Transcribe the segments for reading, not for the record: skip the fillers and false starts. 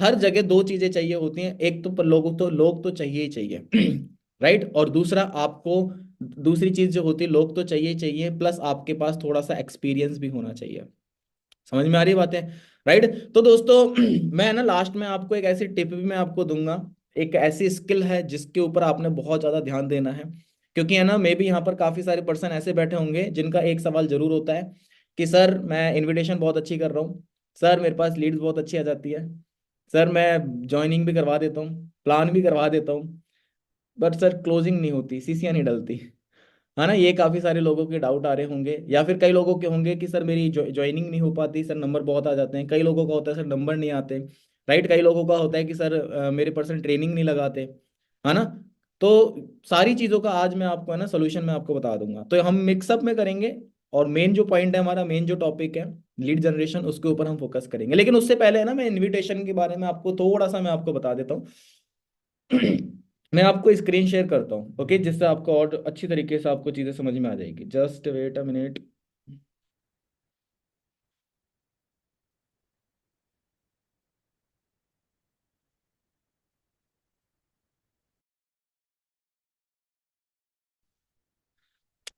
हर जगह दो चीजें चाहिए होती हैं, एक तो लोग तो चाहिए ही चाहिए राइट। और दूसरा आपको, दूसरी चीज जो होती है, लोग तो चाहिए ही चाहिए, प्लस आपके पास थोड़ा सा एक्सपीरियंस भी होना चाहिए। समझ में आ रही बातें, राइट। तो दोस्तों मैं ना लास्ट में आपको एक ऐसी टिप भी मैं आपको दूंगा, एक ऐसी स्किल है जिसके ऊपर आपने बहुत ज्यादा ध्यान देना है। क्योंकि है ना, मे भी यहाँ पर काफी सारे पर्सन ऐसे बैठे होंगे जिनका एक सवाल जरूर होता है कि सर मैं इनविटेशन बहुत अच्छी कर रहा हूँ, सर मेरे पास लीड्स बहुत अच्छी आ जाती है, सर मैं ज्वाइनिंग भी करवा देता हूँ, प्लान भी करवा देता हूँ, बट सर क्लोजिंग नहीं होती, सीसियाँ नहीं डलती। है ना, ये काफी सारे लोगों के डाउट आ रहे होंगे, या फिर कई लोगों के होंगे कि सर मेरी ज्वाइनिंग नहीं हो पाती, सर नंबर बहुत आ जाते हैं। कई लोगों का होता है सर नंबर नहीं आते, राइट। कई लोगों का होता है कि सर मेरे पर्सन ट्रेनिंग नहीं लगाते, है ना। तो सारी चीज़ों का आज मैं आपको है ना सोल्यूशन मैं आपको बता दूंगा। तो हम मिक्सअप में करेंगे, और मेन जो पॉइंट है हमारा, मेन जो टॉपिक है लीड जनरेशन, उसके ऊपर हम फोकस करेंगे। लेकिन उससे पहले है ना, मैं इन्विटेशन के बारे में आपको थोड़ा सा मैं आपको बता देता हूँ मैं आपको स्क्रीन शेयर करता हूँ, ओके, जिससे आपको और अच्छी तरीके से आपको चीजें समझ में आ जाएगी। Just wait a minute.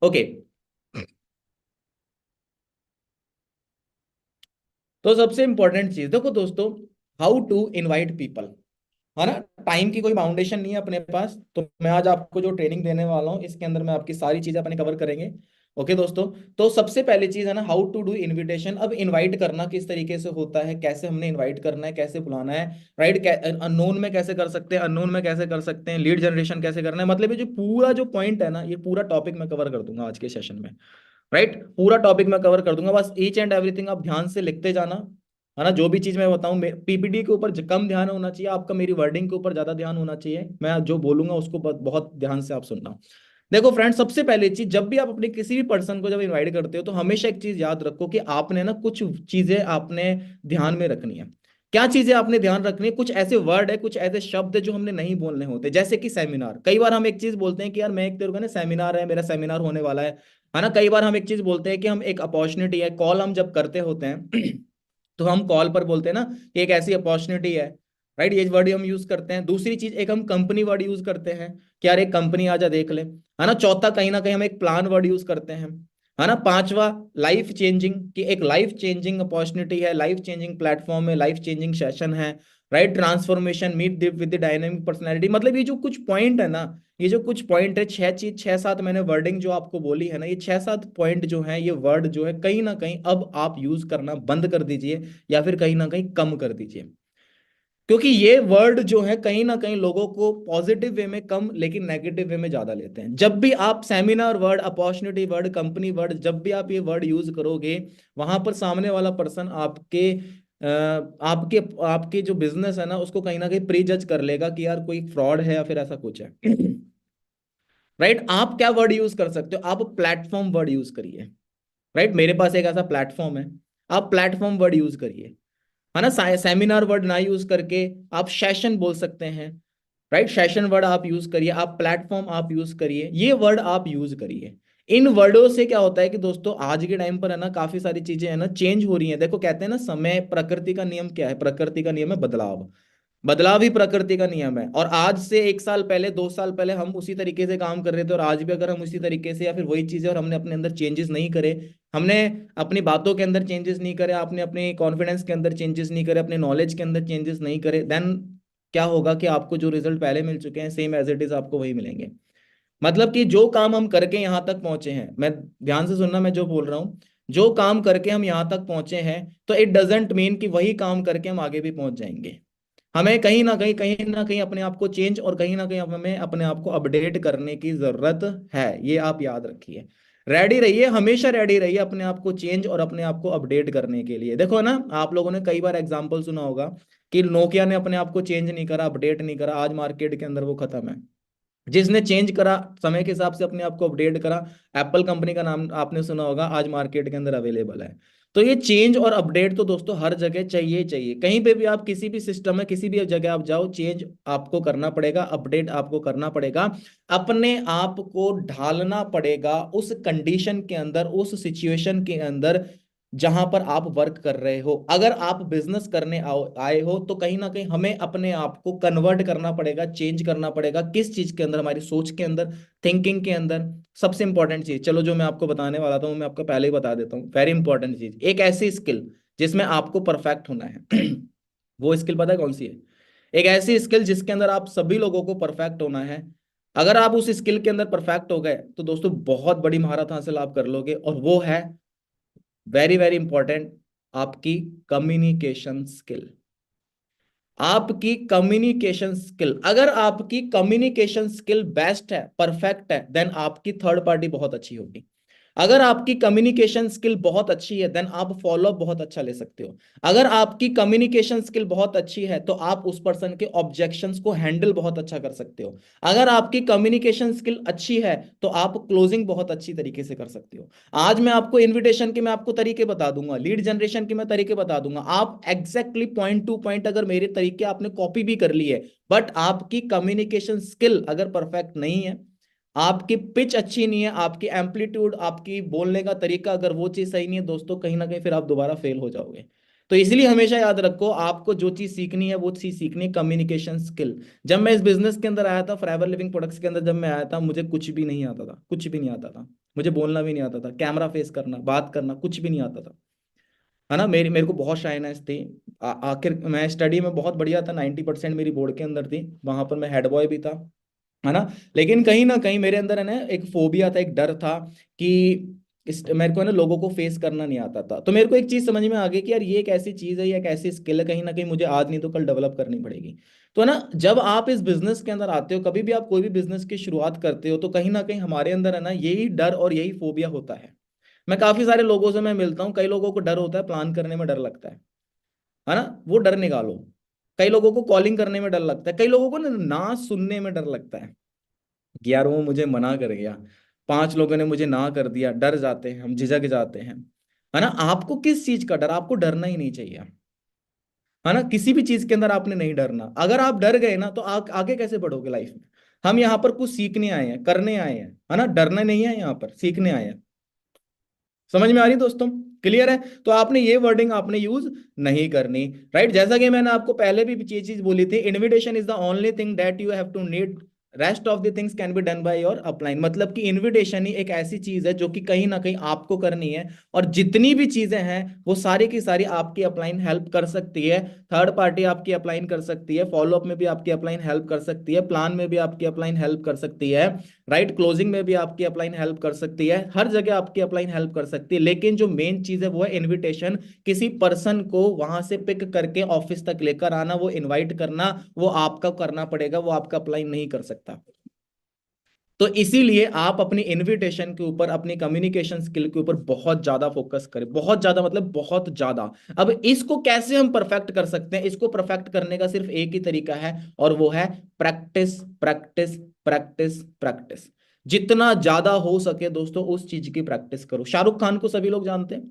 Okay, तो सबसे इंपॉर्टेंट चीज देखो दोस्तों, हाउ टू इनवाइट पीपल, है ना। टाइम की कोई बाउंडेशन नहीं है अपने पास, तो मैं आज आपको जो ट्रेनिंग देने वाला हूँ इसके अंदर मैं आपकी सारी चीजें अपने कवर करेंगे। ओके दोस्तों, तो सबसे पहली चीज है ना, हाउ टू डू इनविटेशन। अब इनवाइट करना किस तरीके से होता है, कैसे हमने इनवाइट करना है, कैसे बुलाना है, राइट। अननोन में कैसे कर सकते हैं, अननोन में कैसे कर सकते हैं, लीड जनरेशन कैसे करना है, मतलब ये जो पूरा जो पॉइंट है ना, ये पूरा टॉपिक मैं कवर कर दूंगा आज के सेशन में, राइट। पूरा टॉपिक मैं कवर कर दूंगा, बस ईच एंड एवरीथिंग आप ध्यान से लिखते जाना, है ना। जो भी चीज मैं बताऊं, पीपीटी के ऊपर कम ध्यान होना चाहिए आपका, मेरी वर्डिंग के ऊपर ज्यादा ध्यान होना चाहिए, मैं जो बोलूंगा उसको बहुत ध्यान से आप सुनना। देखो फ्रेंड, सबसे पहले चीज, जब भी आप अपने किसी भी पर्सन को जब इनवाइट करते हो, तो हमेशा एक चीज याद रखो कि आपने ना कुछ चीजें आपने ध्यान में रखनी है। क्या चीजें आपने ध्यान रखनी है, कुछ ऐसे वर्ड है, कुछ ऐसे शब्द है जो हमने नहीं बोलने होते। जैसे कि सेमिनार, कई बार हम एक चीज बोलते हैं कि यार मैं एक तेरे को ना सेमिनार है, मेरा सेमिनार होने वाला है ना। कई बार हम एक चीज बोलते हैं कि हम एक अपॉर्चुनिटी है, कॉल हम जब करते होते हैं तो हम कॉल पर बोलते हैं ना कि एक ऐसी अपॉर्चुनिटी है, राइट, ये वर्ड हम यूज करते हैं। दूसरी चीज, एक हम कंपनी वर्ड यूज करते हैं कि यार एक कंपनी आजा देख ले, है ना। चौथा, कहीं ना कहीं हम एक प्लान वर्ड यूज करते हैं, है ना। पांचवा, लाइफ चेंजिंग, कि एक लाइफ चेंजिंग अपॉर्चुनिटी है, लाइफ चेंजिंग प्लेटफॉर्म है, लाइफ चेंजिंग सेशन है, right. Transformation, meet with the dynamic personality, मतलब ये जो कुछ पॉइंट है ना, ये जो कुछ पॉइंट है, छह चीज, छह सात मैंने वर्डिंग जो आपको बोली है ना, ये छह सात पॉइंट जो है, ये वर्ड जो है, कहीं ना कहीं अब आप यूज करना बंद कर दीजिए, या फिर कहीं ना कहीं कम कर दीजिए। क्योंकि ये वर्ड जो है कहीं ना कहीं लोगों को पॉजिटिव वे में कम, लेकिन नेगेटिव वे में ज्यादा लेते हैं। जब भी आप seminar word, opportunity word, company word, जब भी आप ये वर्ड यूज करोगे, वहां पर सामने वाला पर्सन आपके आपके जो बिजनेस है ना, उसको कहीं ना कहीं प्री जज कर लेगा कि यार कोई फ्रॉड है या फिर ऐसा कुछ है राइट। आप क्या वर्ड यूज कर सकते हो, आप प्लेटफॉर्म वर्ड यूज करिए, राइट। मेरे पास एक ऐसा प्लेटफॉर्म है, आप प्लेटफॉर्म वर्ड यूज करिए, है ना। सेमिनार वर्ड ना यूज करके आप सेशन बोल सकते हैं, राइट। सेशन वर्ड आप यूज करिए, आप प्लेटफॉर्म आप यूज करिए, ये वर्ड आप यूज करिए। इन वर्डों से क्या होता है कि दोस्तों, आज के टाइम पर है ना, काफी सारी चीजें है ना चेंज हो रही हैं। देखो कहते हैं ना, समय, प्रकृति का नियम क्या है, प्रकृति का नियम है बदलाव। बदलाव ही प्रकृति का नियम है। और आज से एक साल पहले, 2 साल पहले हम उसी तरीके से काम कर रहे थे, और आज भी अगर हम उसी तरीके से, या फिर वही चीजें, और हमने अपने अंदर चेंजेस नहीं करे, हमने अपनी बातों के अंदर चेंजेस नहीं करे, आपने अपने कॉन्फिडेंस के अंदर चेंजेस नहीं करे, अपने नॉलेज के अंदर चेंजेस नहीं करे, देन क्या होगा कि आपको जो रिजल्ट पहले मिल चुके हैं, सेम एज इट इज आपको वही मिलेंगे। मतलब कि जो काम हम करके यहाँ तक पहुंचे हैं, मैं, ध्यान से सुनना मैं जो बोल रहा हूँ, जो काम करके हम यहाँ तक पहुंचे हैं, तो इट डजेंट मीन कि वही काम करके हम आगे भी पहुंच जाएंगे। हमें कहीं ना कहीं अपने आप को चेंज, और कहीं ना कहीं हमें अपने आप को अपडेट करने की जरूरत है, ये आप याद रखिए। रेडी रहिए, हमेशा रेडी रहिए अपने आप को चेंज और अपने आप को अपडेट करने के लिए। देखो ना, आप लोगों ने कई बार एग्जांपल सुना होगा कि नोकिया ने अपने आप को चेंज नहीं करा, अपडेट नहीं करा, आज मार्केट के अंदर वो खत्म है। जिसने चेंज करा, समय के हिसाब से अपने आप को अपडेट करा, एप्पल कंपनी का नाम आपने सुना होगा, आज मार्केट के अंदर अवेलेबल है। तो ये चेंज और अपडेट तो दोस्तों हर जगह चाहिए ही चाहिए। कहीं पे भी आप, किसी भी सिस्टम में, किसी भी जगह आप जाओ, चेंज आपको करना पड़ेगा, अपडेट आपको करना पड़ेगा, अपने आप को ढालना पड़ेगा उस कंडीशन के अंदर, उस सिचुएशन के अंदर, जहां पर आप वर्क कर रहे हो। अगर आप बिजनेस करने आए हो तो कहीं ना कहीं हमें अपने आप को कन्वर्ट करना पड़ेगा, चेंज करना पड़ेगा। किस चीज के अंदर? हमारी सोच के अंदर, थिंकिंग के अंदर। सबसे इंपॉर्टेंट चीज, चलो जो मैं आपको बताने वाला था वो मैं आपको पहले ही बता देता हूँ। वेरी इंपॉर्टेंट चीज, एक ऐसी स्किल जिसमें आपको परफेक्ट होना है। वो स्किल पता है कौन सी है? एक ऐसी स्किल जिसके अंदर आप सभी लोगों को परफेक्ट होना है। अगर आप उस स्किल के अंदर परफेक्ट हो गए तो दोस्तों बहुत बड़ी महारत हासिल आप कर लोगे, और वो है वेरी वेरी इंपॉर्टेंट, आपकी कम्युनिकेशन स्किल। आपकी कम्युनिकेशन स्किल, अगर आपकी कम्युनिकेशन स्किल बेस्ट है, परफेक्ट है, देन आपकी थर्ड पार्टी बहुत अच्छी होगी। अगर आपकी कम्युनिकेशन स्किल बहुत अच्छी है देन आप फॉलो अप बहुत अच्छा ले सकते हो। अगर आपकी कम्युनिकेशन स्किल बहुत अच्छी है तो आप उस पर्सन के ऑब्जेक्शंस को हैंडल बहुत अच्छा कर सकते हो। अगर आपकी कम्युनिकेशन स्किल अच्छी है तो आप क्लोजिंग बहुत अच्छी तरीके से कर सकते हो। आज मैं आपको इनविटेशन के मैं आपको तरीके बता दूंगा, लीड जनरेशन के मैं तरीके बता दूंगा। आप एग्जैक्टली पॉइंट टू पॉइंट अगर मेरे तरीके आपने कॉपी भी कर लिए, बट आपकी कम्युनिकेशन स्किल अगर परफेक्ट नहीं है, आपकी पिच अच्छी नहीं है, आपकी एम्पलीट्यूड, आपकी बोलने का तरीका अगर वो चीज सही नहीं है दोस्तों, कहीं ना कहीं फिर आप दोबारा फेल हो जाओगे। तो इसलिए हमेशा याद रखो, आपको जो चीज सीखनी है वो चीज सीखनी है, कम्युनिकेशन स्किल। जब मैं इस बिजनेस के अंदर आया था, फॉरएवर लिविंग प्रोडक्ट्स के अंदर जब मैं आया था, मुझे कुछ भी नहीं आता था, कुछ भी नहीं आता था। मुझे बोलना भी नहीं आता था, कैमरा फेस करना, बात करना, कुछ भी नहीं आता था। है ना, मेरी मेरे को बहुत शाइनेस थी। आखिर मैं स्टडी में बहुत बढ़िया था, 90% मेरी बोर्ड के अंदर थी, वहां पर मैं हेड बॉय भी था। है ना, लेकिन कहीं ना कहीं मेरे अंदर है ना एक फोबिया था, एक डर था कि मेरे को है ना लोगों को फेस करना नहीं आता था। तो मेरे को एक चीज समझ में आ गई कि यार ये एक ऐसी चीज है, ये एक ऐसी स्किल है, कहीं ना कहीं मुझे आज नहीं तो कल डेवलप करनी पड़ेगी। तो है ना, जब आप इस बिजनेस के अंदर आते हो, कभी भी आप कोई भी बिजनेस की शुरुआत करते हो, तो कहीं ना कहीं हमारे अंदर है ना यही डर और यही फोबिया होता है। मैं काफी सारे लोगों से मैं मिलता हूँ, कई लोगों को डर होता है, प्लान करने में डर लगता है ना, वो डर निकालो। कई लोगों को कॉलिंग करने में डर लगता है, कई लोगों को ना ना सुनने में डर लगता है कि यार वो मुझे मना कर गया, 5 लोगों ने मुझे ना कर दिया, डर जाते हैं, हम झिझक जाते हैं। है ना, आपको किस चीज का डर? आपको डरना ही नहीं चाहिए। है ना, किसी भी चीज के अंदर आपने नहीं डरना। अगर आप डर गए ना तो आगे कैसे बढ़ोगे लाइफ में? हम यहाँ पर कुछ सीखने आए हैं, करने आए हैं, है ना, डरना नहीं है, यहाँ पर सीखने आए हैं। समझ में आ रही दोस्तों? क्लियर है? तो आपने ये वर्डिंग आपने यूज नहीं करनी। राइट, जैसा कि मैंने आपको पहले भी ये चीज बोली थी, invitation is the only thing that you have to need, rest of the things can be done by your upline. मतलब कि इनविटेशन ही एक ऐसी चीज है जो कि कहीं ना कहीं आपको करनी है, और जितनी भी चीजें हैं वो सारी की सारी आपकी अपलाइन हेल्प कर सकती है। थर्ड पार्टी आपकी अपलाइन कर सकती है, फॉलो अप में भी आपकी अपलाइन हेल्प कर सकती है, प्लान में भी आपकी अपलाइन हेल्प कर सकती है, राइट, क्लोजिंग में भी आपकी अपलाइन हेल्प कर सकती है, हर जगह आपकी अपलाइन हेल्प कर सकती है। लेकिन जो मेन चीज है वो है इनविटेशन। किसी पर्सन को वहां से पिक करके ऑफिस तक लेकर आना, वो इनवाइट करना, वो आपका करना पड़ेगा, वो आपका अपलाइन नहीं कर सकता। तो इसीलिए आप अपनी इनविटेशन के ऊपर, अपनी कम्युनिकेशन स्किल के ऊपर बहुत ज्यादा फोकस करें, बहुत ज्यादा मतलब बहुत ज्यादा। अब इसको कैसे हम परफेक्ट कर सकते हैं? इसको परफेक्ट करने का सिर्फ एक ही तरीका है, और वो है प्रैक्टिस, प्रैक्टिस, प्रैक्टिस, प्रैक्टिस। जितना ज्यादा हो सके दोस्तों उस चीज की प्रैक्टिस करो। शाहरुख खान को सभी लोग जानते हैं,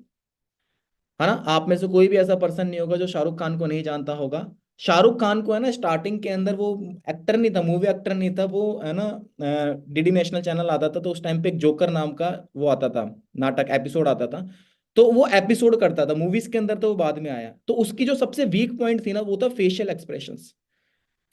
है ना, आप में से कोई भी ऐसा पर्सन नहीं होगा जो शाहरुख खान को नहीं जानता होगा। शाहरुख खान को है ना स्टार्टिंग के अंदर वो एक्टर नहीं था, मूवी एक्टर नहीं था वो, है ना, डीडी नेशनल चैनल आता था तो उस टाइम पे एक जोकर नाम का वो आता था, नाटक एपिसोड आता था। तो वो एपिसोड करता था मूवीज के अंदर, तो वो बाद में आया। तो उसकी जो सबसे वीक पॉइंट थी ना वो था फेशियल एक्सप्रेशंस।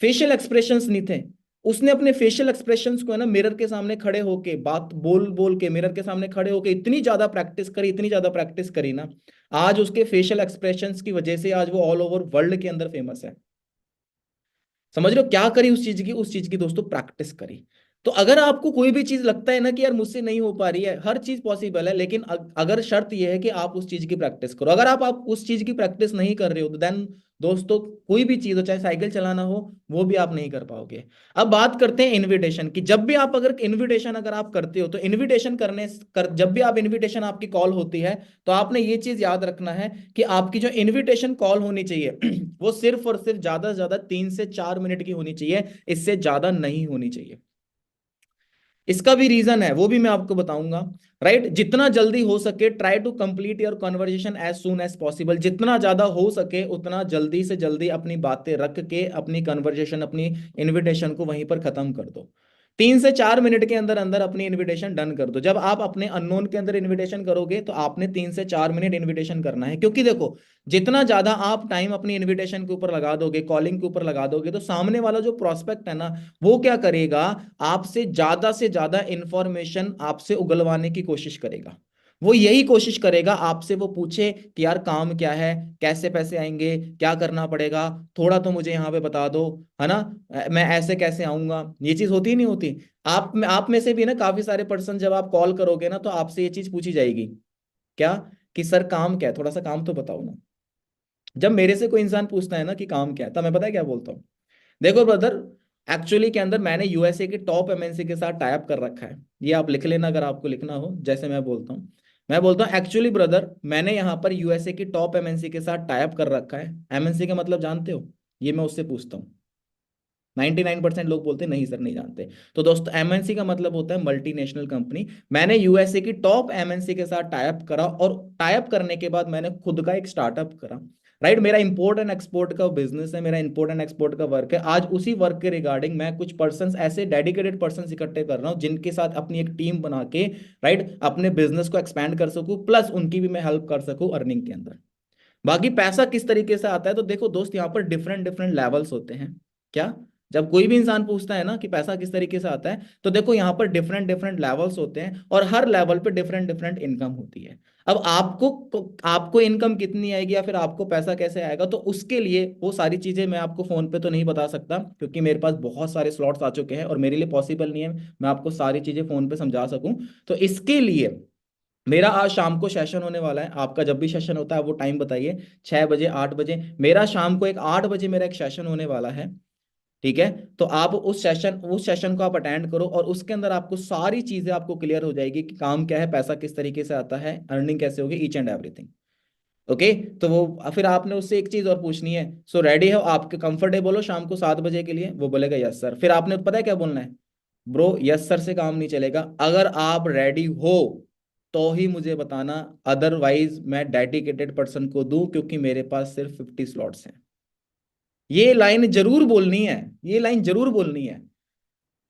फेशियल एक्सप्रेशंस नहीं थे। उसने अपने फेशियल एक्सप्रेशंस को है ना मिरर के सामने खड़े होके, बात बोल बोल के मिरर के सामने खड़े होके इतनी ज्यादा प्रैक्टिस करी, इतनी ज्यादा प्रैक्टिस करी ना, आज उसके फेशियल एक्सप्रेशंस की वजह से आज वो ऑल ओवर वर्ल्ड के अंदर फेमस है। समझ रहे हो क्या करी उस चीज की? उस चीज की दोस्तों प्रैक्टिस करी। तो अगर आपको कोई भी चीज लगता है ना कि यार मुझसे नहीं हो पा रही है, हर चीज पॉसिबल है, लेकिन अगर शर्त यह है कि आप उस चीज की प्रैक्टिस करो। अगर आप उस चीज की प्रैक्टिस नहीं कर रहे हो तो देन दोस्तों कोई भी चीज हो, चाहे साइकिल चलाना हो, वो भी आप नहीं कर पाओगे। अब बात करते हैं इनविटेशन की। जब भी आप अगर इनविटेशन अगर आप करते हो तो इनविटेशन जब भी आप इनविटेशन आपकी कॉल होती है, तो आपने ये चीज याद रखना है कि आपकी जो इनविटेशन कॉल होनी चाहिए वो सिर्फ और सिर्फ ज्यादा से ज्यादा 3 से 4 मिनट की होनी चाहिए, इससे ज्यादा नहीं होनी चाहिए। इसका भी रीजन है, वो भी मैं आपको बताऊंगा। राइट, जितना जल्दी हो सके try to complete your conversation as soon as possible. जितना ज्यादा हो सके उतना जल्दी से जल्दी अपनी बातें रख के अपनी कन्वर्जेशन, अपनी इनविटेशन को वहीं पर खत्म कर दो। 3 से 4 मिनट के अंदर अंदर अपनी इनविटेशन डन कर दो। जब आप अपने अननोन के अंदर इनविटेशन करोगे तो आपने 3 से 4 मिनट इनविटेशन करना है, क्योंकि देखो जितना ज्यादा आप टाइम अपनी इनविटेशन के ऊपर लगा दोगे, कॉलिंग के ऊपर लगा दोगे, तो सामने वाला जो प्रोस्पेक्ट है ना, वो क्या करेगा, आपसे ज्यादा इंफॉर्मेशन आपसे उगलवाने की कोशिश करेगा। वो यही कोशिश करेगा आपसे, वो पूछे कि यार काम क्या है, कैसे पैसे आएंगे, क्या करना पड़ेगा, थोड़ा तो मुझे यहाँ पे बता दो, है ना, मैं ऐसे कैसे आऊंगा। ये चीज होती ही नहीं होती। आप में से भी ना काफी सारे पर्सन, जब आप कॉल करोगे ना तो आपसे ये चीज पूछी जाएगी, क्या, कि सर काम क्या है, थोड़ा सा काम तो बताओ ना। जब मेरे से कोई इंसान पूछता है ना कि काम क्या है, तब मैं पता है क्या बोलता हूँ, देखो ब्रदर, एक्चुअली के अंदर मैंने यूएसए के टॉप एमएनसी के साथ टाई अप कर रखा है। ये आप लिख लेना अगर आपको लिखना हो, जैसे मैं बोलता हूँ। मैं बोलता हूँ एक्चुअली ब्रदर, मैंने यहाँ पर यूएसए की टॉप एमएनसी के साथ टाई अप कर रखा है। एमएनसी का मतलब जानते हो? ये मैं उससे पूछता हूँ। 99% लोग बोलते हैं नहीं सर नहीं जानते। तो दोस्तों, एमएनसी का मतलब होता है मल्टीनेशनल कंपनी। मैंने यूएसए की टॉप एमएनसी के साथ टाई अप करा, और टाई अप करने के बाद मैंने खुद का एक स्टार्टअप करा। राइट, मेरा इंपोर्ट एंड एक्सपोर्ट का बिजनेस है, मेरा इंपोर्ट एंड एक्सपोर्ट का वर्क है। आज उसी वर्क के रिगार्डिंग मैं कुछ पर्सन, ऐसे डेडिकेटेड पर्सन इकट्ठे कर रहा हूँ जिनके साथ अपनी एक टीम बना के, राइट, अपने बिजनेस को एक्सपैंड कर सकूं, प्लस उनकी भी मैं हेल्प कर सकूं अर्निंग के अंदर। बाकी पैसा किस तरीके से आता है, तो देखो दोस्त, यहाँ पर डिफरेंट डिफरेंट लेवल्स होते हैं। क्या, जब कोई भी इंसान पूछता है ना कि पैसा किस तरीके से आता है, तो देखो यहाँ पर डिफरेंट डिफरेंट लेवल्स होते हैं, और हर लेवल पे डिफरेंट डिफरेंट इनकम होती है। अब आपको इनकम कितनी आएगी, या फिर आपको पैसा कैसे आएगा, तो उसके लिए वो सारी चीजें मैं आपको फोन पे तो नहीं बता सकता, क्योंकि मेरे पास बहुत सारे स्लॉट्स आ चुके हैं और मेरे लिए पॉसिबल नहीं है मैं आपको सारी चीजें फोन पे समझा सकूं। तो इसके लिए मेरा आज शाम को सेशन होने वाला है। आपका जब भी सेशन होता है वो टाइम बताइए, 6 बजे, 8 बजे। मेरा शाम को एक 8 बजे मेरा एक सेशन होने वाला है। ठीक है, तो आप उस सेशन को आप अटेंड करो, और उसके अंदर आपको सारी चीजें आपको क्लियर हो जाएगी कि काम क्या है, पैसा किस तरीके से आता है, अर्निंग कैसे होगी, ईच एंड एवरीथिंग। ओके, तो वो फिर आपने उससे एक चीज और पूछनी है, सो रेडी हो, आपके कंफर्टेबल हो शाम को 7 बजे के लिए? वो बोलेगा यस सर। फिर आपने पता है क्या बोलना है, ब्रो यस सर से काम नहीं चलेगा, अगर आप रेडी हो तो ही मुझे बताना, अदरवाइज मैं डेडिकेटेड पर्सन को दूं, क्योंकि मेरे पास सिर्फ 50 स्लॉट्स हैं। ये लाइन जरूर बोलनी है, ये लाइन जरूर बोलनी है।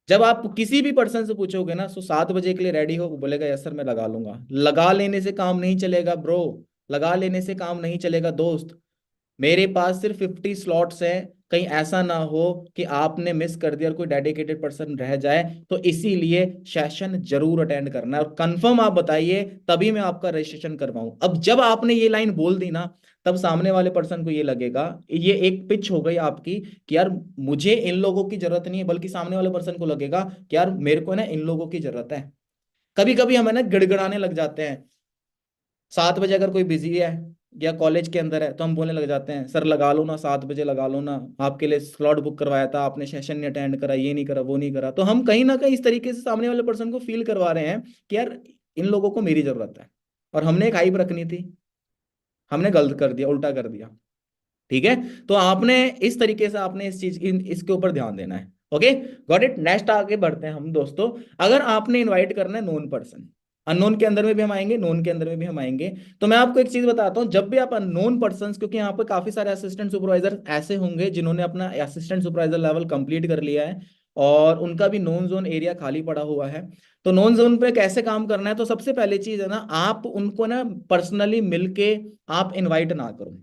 जब आप किसी भी पर्सन से पूछोगे ना, सो 7 बजे के लिए रेडी हो, वो बोलेगा यस सर मैं लगा लूंगा। लगा लेने से काम नहीं चलेगा ब्रो, लगा लेने से काम नहीं चलेगा दोस्त। मेरे पास सिर्फ 50 स्लॉट्स हैं, कहीं ऐसा ना हो कि आपने मिस कर दिया और कोई डेडिकेटेड पर्सन रह जाए। तो इसीलिए सेशन जरूर अटेंड करना है, और कंफर्म आप बताइए, तभी मैं आपका रजिस्ट्रेशन करवाऊं। अब जब आपने ये लाइन बोल दी ना, तब सामने वाले पर्सन को ये लगेगा, ये एक पिच हो गई आपकी, कि यार मुझे इन लोगों की जरूरत नहीं है, बल्कि सामने वाले पर्सन को लगेगा कि यार मेरे को ना इन लोगों की जरूरत है। कभी कभी हमें ना गिड़गिड़ाने लग जाते हैं। 7 बजे अगर कोई बिजी है या कॉलेज के अंदर है, तो हम बोलने लग जाते हैं सर लगा लो ना, 7 बजे लगा लो ना, आपके लिए स्लॉट बुक करवाया था आपने, सेशन नहीं अटेंड करा, ये नहीं करा, वो नहीं करा। तो हम कहीं ना कहीं इस तरीके से सामने वाले पर्सन को फील करवा रहे हैं कि यार इन लोगों को मेरी जरूरत है, और हमने एक हाइप रखनी थी, हमने गलत कर दिया, उल्टा कर दिया। ठीक है, तो आपने इस तरीके से आपने इस चीज इसके ऊपर ध्यान देना है। Okay, got it. नेक्स्ट आगे बढ़ते हैं हम दोस्तों। अगर आपने इनवाइट करना है नोन पर्सन, अननोन के अंदर में भी हम आएंगे, नोन के अंदर में भी हम आएंगे, तो मैं आपको एक चीज बताता हूं, जब भी आप अननोन पर्सन, क्योंकि यहाँ पे काफी सारे असिस्टेंट सुपरवाइजर ऐसे होंगे जिन्होंने अपना असिस्टेंट सुपरवाइजर लेवल कंप्लीट कर लिया है, और उनका भी नॉन जोन एरिया खाली पड़ा हुआ है। तो नॉन जोन पे कैसे काम करना है, तो सबसे पहली चीज है ना, आप उनको ना पर्सनली मिलके आप इनवाइट ना करो।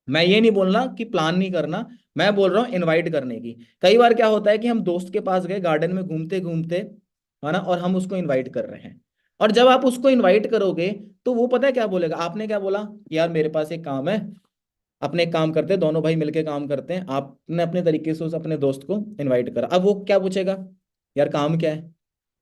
मैं ये नहीं बोलना कि प्लान नहीं करना, मैं बोल रहा हूँ इनवाइट करने की। कई बार क्या होता है कि हम दोस्त के पास गए, गार्डन में घूमते घूमते, है ना, और हम उसको इनवाइट कर रहे हैं, और जब आप उसको इनवाइट करोगे, तो वो पता है क्या बोलेगा, आपने क्या बोला कि यार मेरे पास एक काम है, अपने एक काम करते हैं, दोनों भाई मिलके काम करते हैं, आपने अपने तरीके से उस अपने दोस्त को इनवाइट करा। अब वो क्या पूछेगा, यार काम क्या है?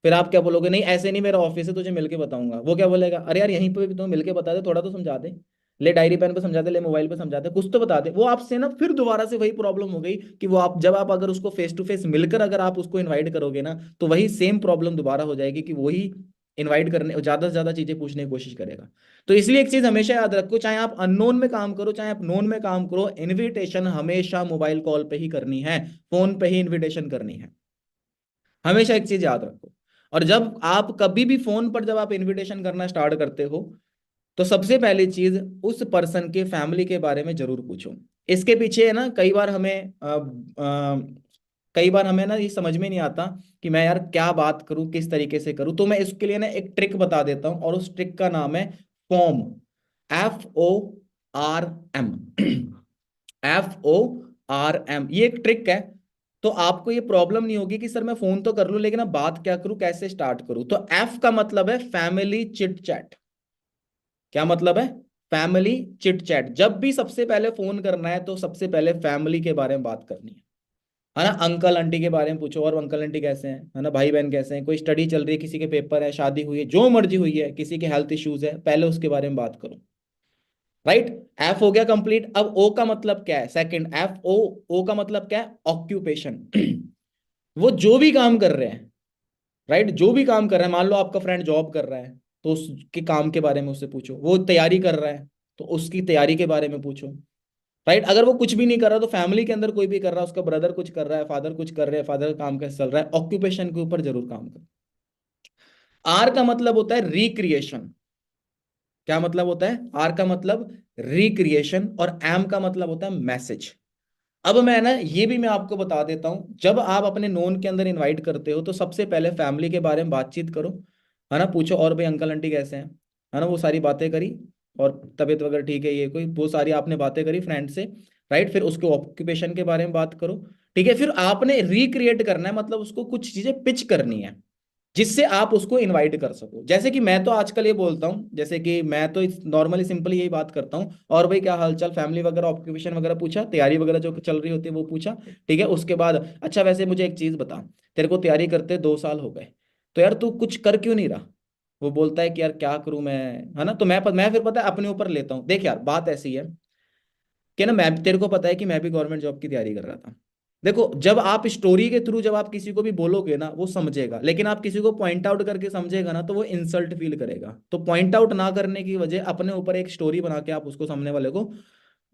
फिर आप क्या बोलोगे, नहीं ऐसे नहीं, मेरा ऑफिस है, तुझे मिलके बताऊंगा। वो क्या बोलेगा, अरे यार यहीं पे भी तो मिलके बता दे, थोड़ा तो समझा दे, ले डायरी पेन पे समझा दे, ले मोबाइल पे समझा दे, कुछ तो बता दे। वो आपसे ना फिर दोबारा से वही प्रॉब्लम हो गई कि वो आप जब आप अगर उसको फेस टू फेस मिलकर अगर आप उसको इनवाइट करोगे ना, तो वही सेम प्रॉब्लम दोबारा हो जाएगी कि वही इनवाइट करने ज्यादा से ज्यादा चीजें पूछने की कोशिश करेगा। तो इसलिए एक चीज हमेशा याद रखो, चाहे आप अननोन में काम करो चाहे आप नोन में काम करो, इनविटेशन हमेशा मोबाइल कॉल पे ही करनी है, फोन पे ही इनविटेशन करनी है। हमेशा एक चीज याद रखो। और जब आप कभी भी फोन पर जब आप इनविटेशन करना स्टार्ट करते हो, तो सबसे पहली चीज उस पर्सन के फैमिली के बारे में जरूर पूछो। इसके पीछे है ना, कई बार हमें कई बार हमें ना ये समझ में नहीं आता कि मैं यार क्या बात करूं, किस तरीके से करूं। तो मैं इसके लिए ना एक ट्रिक बता देता हूं, और उस ट्रिक का नाम है फॉर्म। FORM। FORM, ये एक ट्रिक है। तो आपको ये प्रॉब्लम नहीं होगी कि सर मैं फोन तो कर लूं लेकिन अब बात क्या करूं, कैसे स्टार्ट करूं। तो एफ का मतलब है फैमिली चिट चैट। क्या मतलब है? Family chit chat. जब भी सबसे पहले फोन करना है तो सबसे पहले फैमिली के बारे में बात करनी है ना। अंकल आंटी के बारे में पूछो, और अंकल आंटी कैसे हैं, है ना, भाई बहन कैसे हैं, कोई स्टडी चल रही है, किसी के पेपर है, शादी हुई है, जो मर्जी हुई है, किसी के हेल्थ इश्यूज है, पहले उसके बारे में बात करो। राइट। एफ हो गया कंप्लीट। अब ओ का मतलब क्या है? सेकंड, ओ का मतलब क्या है? ऑक्यूपेशन। वो जो भी काम कर रहे हैं, राइट, जो भी काम कर रहा है, मान लो आपका फ्रेंड जॉब कर रहा है तो उसके काम के बारे में उससे पूछो। वो तैयारी कर रहा है तो उसकी तैयारी के बारे में पूछो। राइट। अगर वो कुछ भी नहीं कर रहा तो फैमिली के अंदर कोई भी कर रहा है, उसका ब्रदर कुछ कर रहा है, फादर कुछ कर रहे हैं, फादर का काम कैसे चल रहा है, ऑक्यूपेशन के ऊपर जरूर काम करो। आर का मतलब होता है रिक्रिएशन। क्या मतलब होता है? आर का मतलब रिक्रिएशन, और एम का मतलब होता है मैसेज। अब मैं ना ये भी मैं आपको बता देता हूं, जब आप अपने नोन के अंदर इनवाइट करते हो तो सबसे पहले फैमिली के बारे में बातचीत करो, है ना। पूछो और भाई अंकल आंटी कैसे हैं, है ना, वो सारी बातें करी, और तबीयत वगैरह ठीक है, ये कोई वो सारी आपने बातें करी फ्रेंड से। राइट। फिर उसके ऑक्यूपेशन के बारे में बात करो। ठीक है। फिर आपने रिक्रिएट करना है, मतलब उसको कुछ चीजें पिच करनी है जिससे आप उसको इनवाइट कर सको। जैसे कि मैं तो आजकल ये बोलता हूँ, जैसे कि मैं तो नॉर्मली सिंपली यही बात करता हूँ, और भाई क्या हालचाल, फैमिली वगैरह, ऑक्यूपेशन वगैरह पूछा, तैयारी वगैरह जो चल रही होती है वो पूछा। ठीक है। उसके बाद अच्छा वैसे मुझे एक चीज बता, तेरे को तैयारी करते 2 साल हो गए, तो यार तू कुछ कर क्यों नहीं रहा? वो बोलता है कि यार क्या करूं मैं, है ना। तो मैं फिर पता है अपने ऊपर लेता हूँ। देख यार बात ऐसी है कि ना, मैं तेरे को पता है कि मैं भी गवर्नमेंट जॉब की तैयारी कर रहा था। देखो जब आप स्टोरी के थ्रू जब आप किसी को भी बोलोगे ना वो समझेगा, लेकिन आप किसी को पॉइंट आउट करके समझेगा ना तो वो इंसल्ट फील करेगा। तो पॉइंट आउट ना करने की वजह अपने ऊपर एक स्टोरी बना के आप उसको सामने वाले को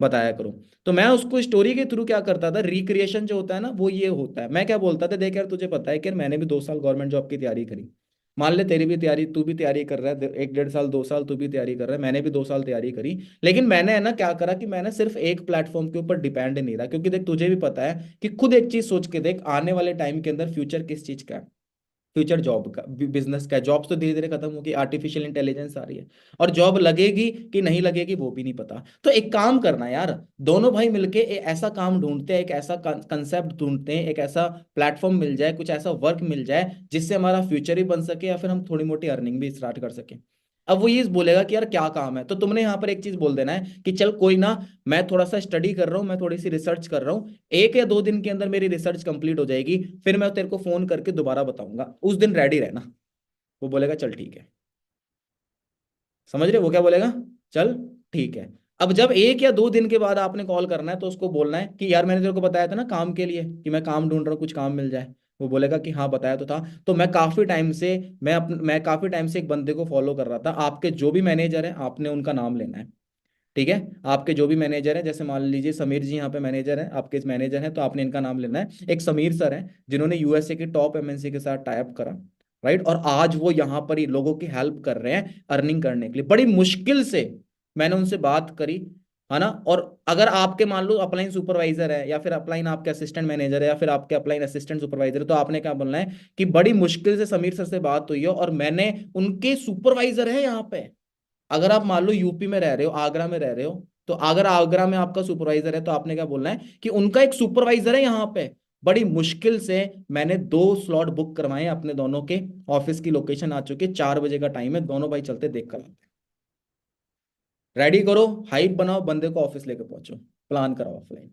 बताया करो। तो मैं उसको स्टोरी के थ्रू क्या करता था, रिक्रिएशन जो होता है ना वो ये होता है। मैं क्या बोलता था, देख यार तुझे पता है कि यार मैंने भी 2 साल गवर्नमेंट जॉब की तैयारी करी। मान ले तेरी भी तैयारी, तू भी तैयारी कर रहा है, 1 1.5 साल 2 साल तू भी तैयारी कर रहा है, मैंने भी 2 साल तैयारी करी। लेकिन मैंने है ना क्या करा कि मैंने सिर्फ एक प्लेटफॉर्म के ऊपर डिपेंड नहीं रहा, क्योंकि देख तुझे भी पता है कि खुद एक चीज सोच के देख, आने वाले टाइम के अंदर फ्यूचर किस चीज का है? फ्यूचर जॉब का, बिजनेस का। जॉब्स तो धीरे धीरे खत्म होगी, आर्टिफिशियल इंटेलिजेंस आ रही है, और जॉब लगेगी कि नहीं लगेगी वो भी नहीं पता। तो एक काम करना यार, दोनों भाई मिलके ऐसा काम ढूंढते हैं, एक ऐसा कंसेप्ट ढूंढते हैं, एक ऐसा प्लेटफॉर्म मिल जाए, कुछ ऐसा वर्क मिल जाए जिससे हमारा फ्यूचर ही बन सके, या फिर हम थोड़ी मोटी अर्निंग भी स्टार्ट कर सके। अब वो ये बोलेगा कि यार क्या काम है, तो तुमने यहाँ पर एक चीज बोल देना है कि चल कोई ना, मैं थोड़ा सा स्टडी कर रहा हूँ, मैं थोड़ी सी रिसर्च कर रहा हूँ, 1 या 2 दिन के अंदर मेरी रिसर्च कंप्लीट हो जाएगी, फिर मैं तेरे को फोन करके दोबारा बताऊंगा, उस दिन रेडी रहना। वो बोलेगा चल ठीक है। समझ रहे हो वो क्या बोलेगा? चल ठीक है। अब जब 1 या 2 दिन के बाद आपने कॉल करना है तो उसको बोलना है कि यार मैंने तेरे को बताया था ना काम के लिए कि मैं काम ढूंढ रहा हूँ, कुछ काम मिल जाए। वो बोलेगा कि हाँ बताया तो था। तो मैं काफी टाइम से एक बंदे को फॉलो कर रहा था, आपके जो भी मैनेजर है आपने उनका नाम लेना है। ठीक है। आपके जो भी मैनेजर हैं, जैसे मान लीजिए समीर जी यहाँ पे मैनेजर हैं, आपके मैनेजर हैं, तो आपने इनका नाम लेना है। एक समीर सर हैं जिन्होंने यूएसए के टॉप एमएनसी के साथ टाई अप करा। राइट। और आज वो यहाँ पर ही लोगों की हेल्प कर रहे हैं अर्निंग करने के लिए, बड़ी मुश्किल से मैंने उनसे बात करी, है ना। और अगर आपके मान लो अपलाइन सुपरवाइजर है, या फिर अपलाइन आपके असिस्टेंट मैनेजर है, या फिर आपके अपलाइन असिस्टेंट सुपरवाइजर है, तो आपने क्या बोलना है कि बड़ी मुश्किल से समीर सर से बात हुई है और मैंने उनके सुपरवाइजर है यहाँ पे। अगर आप मान लो यूपी में रह रहे हो, आगरा में रह रहे हो, तो अगर आगरा में आपका सुपरवाइजर है तो आपने क्या बोलना है कि उनका एक सुपरवाइजर है यहाँ पे, बड़ी मुश्किल से मैंने 2 स्लॉट बुक करवाए हैं अपने दोनों के। ऑफिस की लोकेशन आ चुकी है, 4 बजे का टाइम है, दोनों भाई चलते देख कर आते हैं। रेडी करो, हाइप बनाओ, बंदे को ऑफिस लेके पहुंचो, प्लान कराओ ऑफलाइन।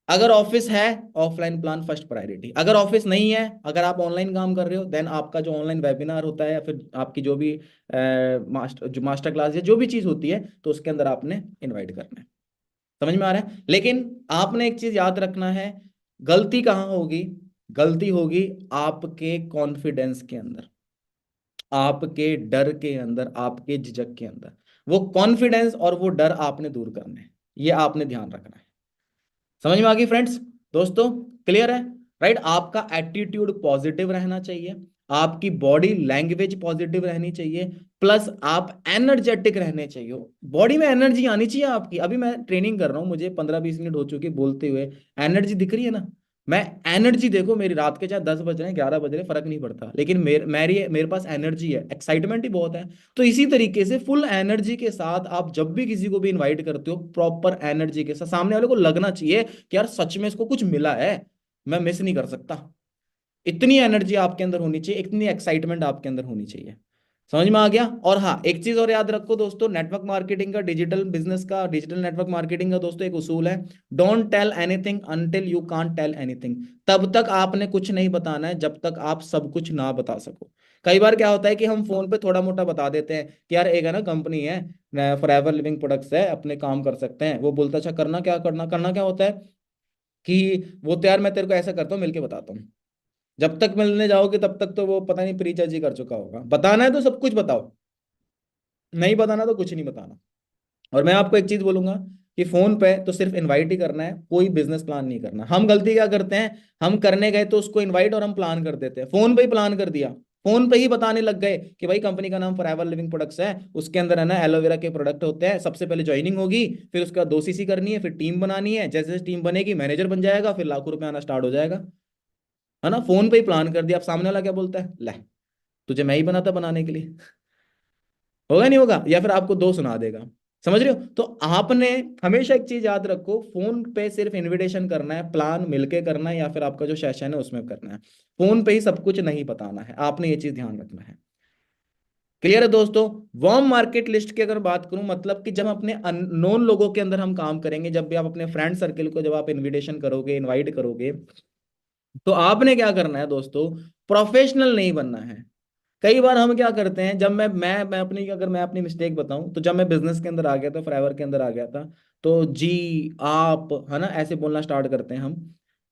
अगर ऑफिस है, ऑफलाइन प्लान फर्स्ट प्रायोरिटी। अगर ऑफिस नहीं है, अगर आप ऑनलाइन काम कर रहे हो, देन आपका जो ऑनलाइन वेबिनार होता है, या फिर आपकी जो भी मास्टर क्लास या जो भी चीज होती है, तो उसके अंदर आपने इनवाइट करना है। समझ में आ रहा है? लेकिन आपने एक चीज याद रखना है, गलती कहाँ होगी? गलती होगी आपके कॉन्फिडेंस के अंदर, आपके डर के अंदर, आपके झिझक के अंदर। वो कॉन्फिडेंस और वो डर आपने दूर करना है, ये आपने ध्यान रखना है। समझ में आ गई फ्रेंड्स? दोस्तों, क्लियर है? राइट। आपका एटीट्यूड पॉजिटिव रहना चाहिए, आपकी बॉडी लैंग्वेज पॉजिटिव रहनी चाहिए, प्लस आप एनर्जेटिक रहने चाहिए। बॉडी में एनर्जी आनी चाहिए आपकी। अभी मैं ट्रेनिंग कर रहा हूँ, मुझे 15 20 मिनट हो चुके बोलते हुए, एनर्जी दिख रही है ना? मैं एनर्जी देखो, मेरी रात के चाहे 10 बज रहे हैं 11 बज रहे हैं, फर्क नहीं पड़ता, लेकिन मेरे पास एनर्जी है, एक्साइटमेंट ही बहुत है। तो इसी तरीके से फुल एनर्जी के साथ आप जब भी किसी को भी इनवाइट करते हो, प्रॉपर एनर्जी के साथ, सामने वाले को लगना चाहिए कि यार सच में इसको कुछ मिला है, मैं मिस नहीं कर सकता। इतनी एनर्जी आपके अंदर होनी चाहिए, इतनी एक्साइटमेंट आपके अंदर होनी चाहिए। समझ में आ गया। और हाँ, एक चीज और याद रखो दोस्तों, नेटवर्क मार्केटिंग का, डिजिटल बिजनेस का, डिजिटल नेटवर्क मार्केटिंग का दोस्तों एक उसूल है, don't tell anything until you can't tell anything. तब तक आपने कुछ नहीं बताना है जब तक आप सब कुछ ना बता सको। कई बार क्या होता है कि हम फोन पे थोड़ा मोटा बता देते हैं कि यार एक है ना कंपनी है, फॉरएवर लिविंग प्रोडक्ट्स है, अपने काम कर सकते हैं। वो बोलता अच्छा करना क्या, करना क्या होता है कि वो तो यार मैं तेरे को ऐसा करता हूँ, मिलके बताता हूँ। जब तक मिलने जाओगे तब तक तो वो पता नहीं प्रीचार्ज ही कर चुका होगा। बताना है तो सब कुछ बताओ, नहीं बताना तो कुछ नहीं बताना। और मैं आपको एक चीज बोलूंगा कि फोन पे तो सिर्फ इनवाइट ही करना है, कोई बिजनेस प्लान नहीं करना। हम गलती क्या करते हैं, हम करने गए तो उसको इनवाइट और हम प्लान कर देते हैं, फोन पे ही प्लान कर दिया, फोन पे ही बताने लग गए कि भाई कंपनी का नाम फॉरएवर लिविंग प्रोडक्ट्स है, उसके अंदर है ना एलोवेरा के प्रोडक्ट होते हैं, सबसे पहले ज्वाइनिंग होगी, फिर उसके बाद 2 सीसी करनी है, फिर टीम बनानी है, जैसे जैसे टीम बनेगी मैनेजर बन जाएगा, फिर लाखों रुपए आना स्टार्ट हो जाएगा। है ना, फोन पे ही प्लान कर दिया। अब सामने वाला क्या बोलता है, ले तुझे मैं ही बना था बनाने के लिए। होगा नहीं होगा, या फिर आपको दो सुना देगा। समझ रहे हो। तो आपने हमेशा एक चीज याद रखो, फोन पे सिर्फ इनविटेशन करना है, प्लान मिलके करना है, या फिर आपका जो सेशन है उसमें करना है। फोन पे ही सब कुछ नहीं बताना है, आपने ये चीज ध्यान रखना है। क्लियर है दोस्तों। वार्म मार्केट लिस्ट की अगर बात करूं, मतलब कि जब अपने अननोन लोगों के अंदर हम काम करेंगे, जब भी आप अपने फ्रेंड सर्किल को जब आप इनविटेशन करोगे, इनवाइट करोगे, तो आपने क्या करना है दोस्तों, प्रोफेशनल नहीं बनना है। कई बार हम क्या करते हैं, जब मैं अपनी, अगर मैं अपनी मिस्टेक बताऊं, तो जब मैं बिजनेस के अंदर आ गया था, फॉरएवर के अंदर आ गया था, तो जी, आप, है ना, ऐसे बोलना स्टार्ट करते हैं हम।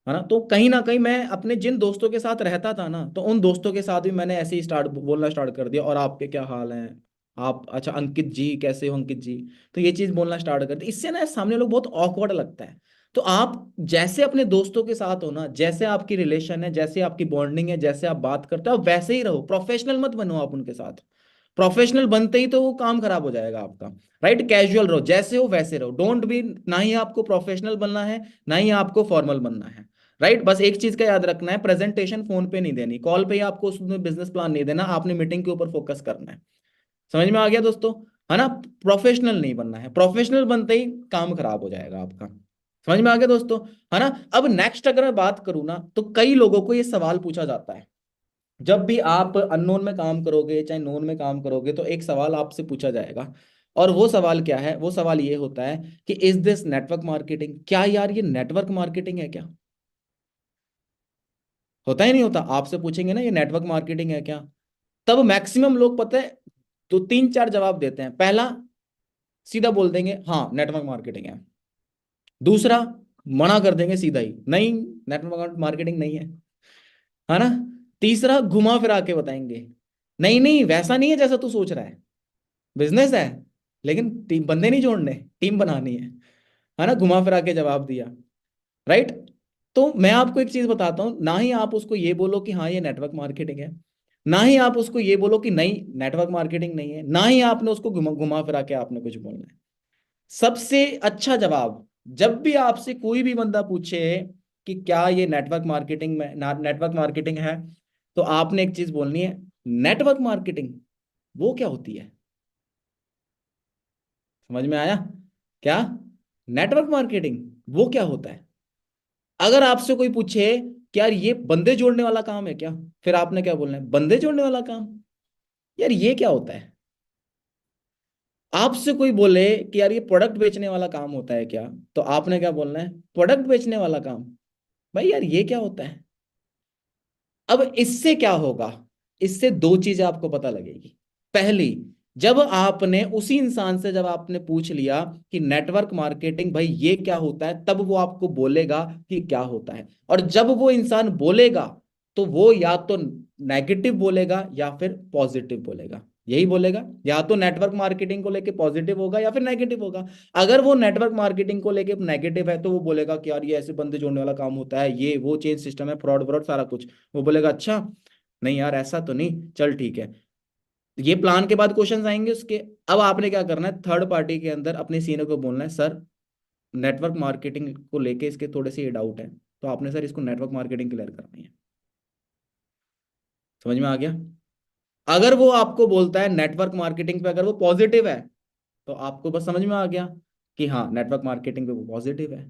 है ना कहीं मैं अपने जिन दोस्तों के साथ रहता था ना, तो उन दोस्तों के साथ भी मैंने ऐसे ही स्टार्ट बोलना स्टार्ट कर दिया, और आपके क्या हाल हैं, आप अच्छा अंकित जी कैसे हो अंकित जी। तो ये चीज बोलना स्टार्ट कर दी, इससे ना सामने लोग बहुत ऑकवर्ड लगता है। तो आप जैसे अपने दोस्तों के साथ हो ना, जैसे आपकी रिलेशन है, जैसे आपकी बॉन्डिंग है, जैसे आप बात करते हो, आप वैसे ही रहो, प्रोफेशनल मत बनो आप उनके साथ। प्रोफेशनल बनते ही तो वो काम खराब हो जाएगा आपका। राइट, कैजुअल रहो, जैसे हो वैसे रहो, डोंट बी, ना ही आपको प्रोफेशनल बनना है, ना ही आपको फॉर्मल बनना है। राइट, बस एक चीज का याद रखना है, प्रेजेंटेशन फोन पे नहीं देनी, कॉल पे ही आपको उसमें बिजनेस प्लान नहीं देना, आपने मीटिंग के ऊपर फोकस करना है। समझ में आ गया दोस्तों। है ना, प्रोफेशनल नहीं बनना है, प्रोफेशनल बनते ही काम खराब हो जाएगा आपका। समझ में आ गया दोस्तों। है ना। अब नेक्स्ट अगर मैं बात करूं ना, तो कई लोगों को ये सवाल पूछा जाता है, जब भी आप अननोन में काम करोगे चाहे नोन में काम करोगे, तो एक सवाल आपसे पूछा जाएगा। और वो सवाल क्या है, वो सवाल ये होता है कि इज दिस नेटवर्क मार्केटिंग, क्या यार ये नेटवर्क मार्केटिंग है क्या। होता ही नहीं होता, आपसे पूछेंगे ना ये नेटवर्क मार्केटिंग है क्या, तब मैक्सिमम लोग पता है तो 3 4 जवाब देते हैं। पहला, सीधा बोल देंगे हाँ नेटवर्क मार्केटिंग है। दूसरा, मना कर देंगे सीधा ही, नहीं नेटवर्क मार्केटिंग नहीं है। है ना। तीसरा, घुमा फिरा के बताएंगे, नहीं नहीं वैसा नहीं है जैसा तू सोच रहा है, बिजनेस है, लेकिन टीम बंदे नहीं जोड़ने, टीम बनानी है ना, घुमा फिरा के जवाब दिया। राइट। तो मैं आपको एक चीज बताता हूं, ना ही आप उसको ये बोलो कि हाँ ये नेटवर्क मार्केटिंग है, ना ही आप उसको ये बोलो कि नहीं नेटवर्क मार्केटिंग नहीं है, ना ही आपने उसको घुमा घुमा फिरा के आपने कुछ बोलना है। सबसे अच्छा जवाब, जब भी आपसे कोई भी बंदा पूछे कि क्या ये नेटवर्क मार्केटिंग में नेटवर्क मार्केटिंग है, तो आपने एक चीज बोलनी है, नेटवर्क मार्केटिंग वो क्या होती है। समझ में आया क्या, नेटवर्क मार्केटिंग वो क्या होता है। अगर आपसे कोई पूछे कि यार ये बंदे जोड़ने वाला काम है क्या, फिर आपने क्या बोलना है, बंदे जोड़ने वाला काम, यार ये क्या होता है। आपसे कोई बोले कि यार ये प्रोडक्ट बेचने वाला काम होता है क्या, तो आपने क्या बोलना है, प्रोडक्ट बेचने वाला काम, भाई यार ये क्या होता है। अब इससे क्या होगा, इससे दो चीजें आपको पता लगेगी। पहली, जब आपने उसी इंसान से जब आपने पूछ लिया कि नेटवर्क मार्केटिंग भाई ये क्या होता है, तब वो आपको बोलेगा कि क्या होता है। और जब वो इंसान बोलेगा, तो वो या तो नेगेटिव बोलेगा या फिर पॉजिटिव बोलेगा। यही बोलेगा, या तो नेटवर्क मार्केटिंग को लेके पॉजिटिव होगा या फिर नेगेटिव होगा। अगर वो नेटवर्क मार्केटिंग को लेके नेगेटिव है, तो वो बोलेगा कि यार ये ऐसे बंदे जोड़ने वाला काम होता है, ये वो चेंज सिस्टम है, फ्रॉड व्रॉड सारा कुछ। वो बोलेगा अच्छा, नहीं यार ऐसा तो नहीं, चल ठीक है। ये प्लान के बाद क्वेश्चंस आएंगे उसके। अब आपने क्या करना है, थर्ड पार्टी के अंदर अपने सीनियर को बोलना है, सर नेटवर्क मार्केटिंग को लेके इसके थोड़े से ये डाउट है, तो आपने सर इसको नेटवर्क मार्केटिंग क्लियर करनी है। समझ में आ गया? अगर वो आपको बोलता है नेटवर्क मार्केटिंग पे अगर वो पॉजिटिव है, तो आपको बस समझ में आ गया कि हाँ नेटवर्क मार्केटिंग पे वो पॉजिटिव है।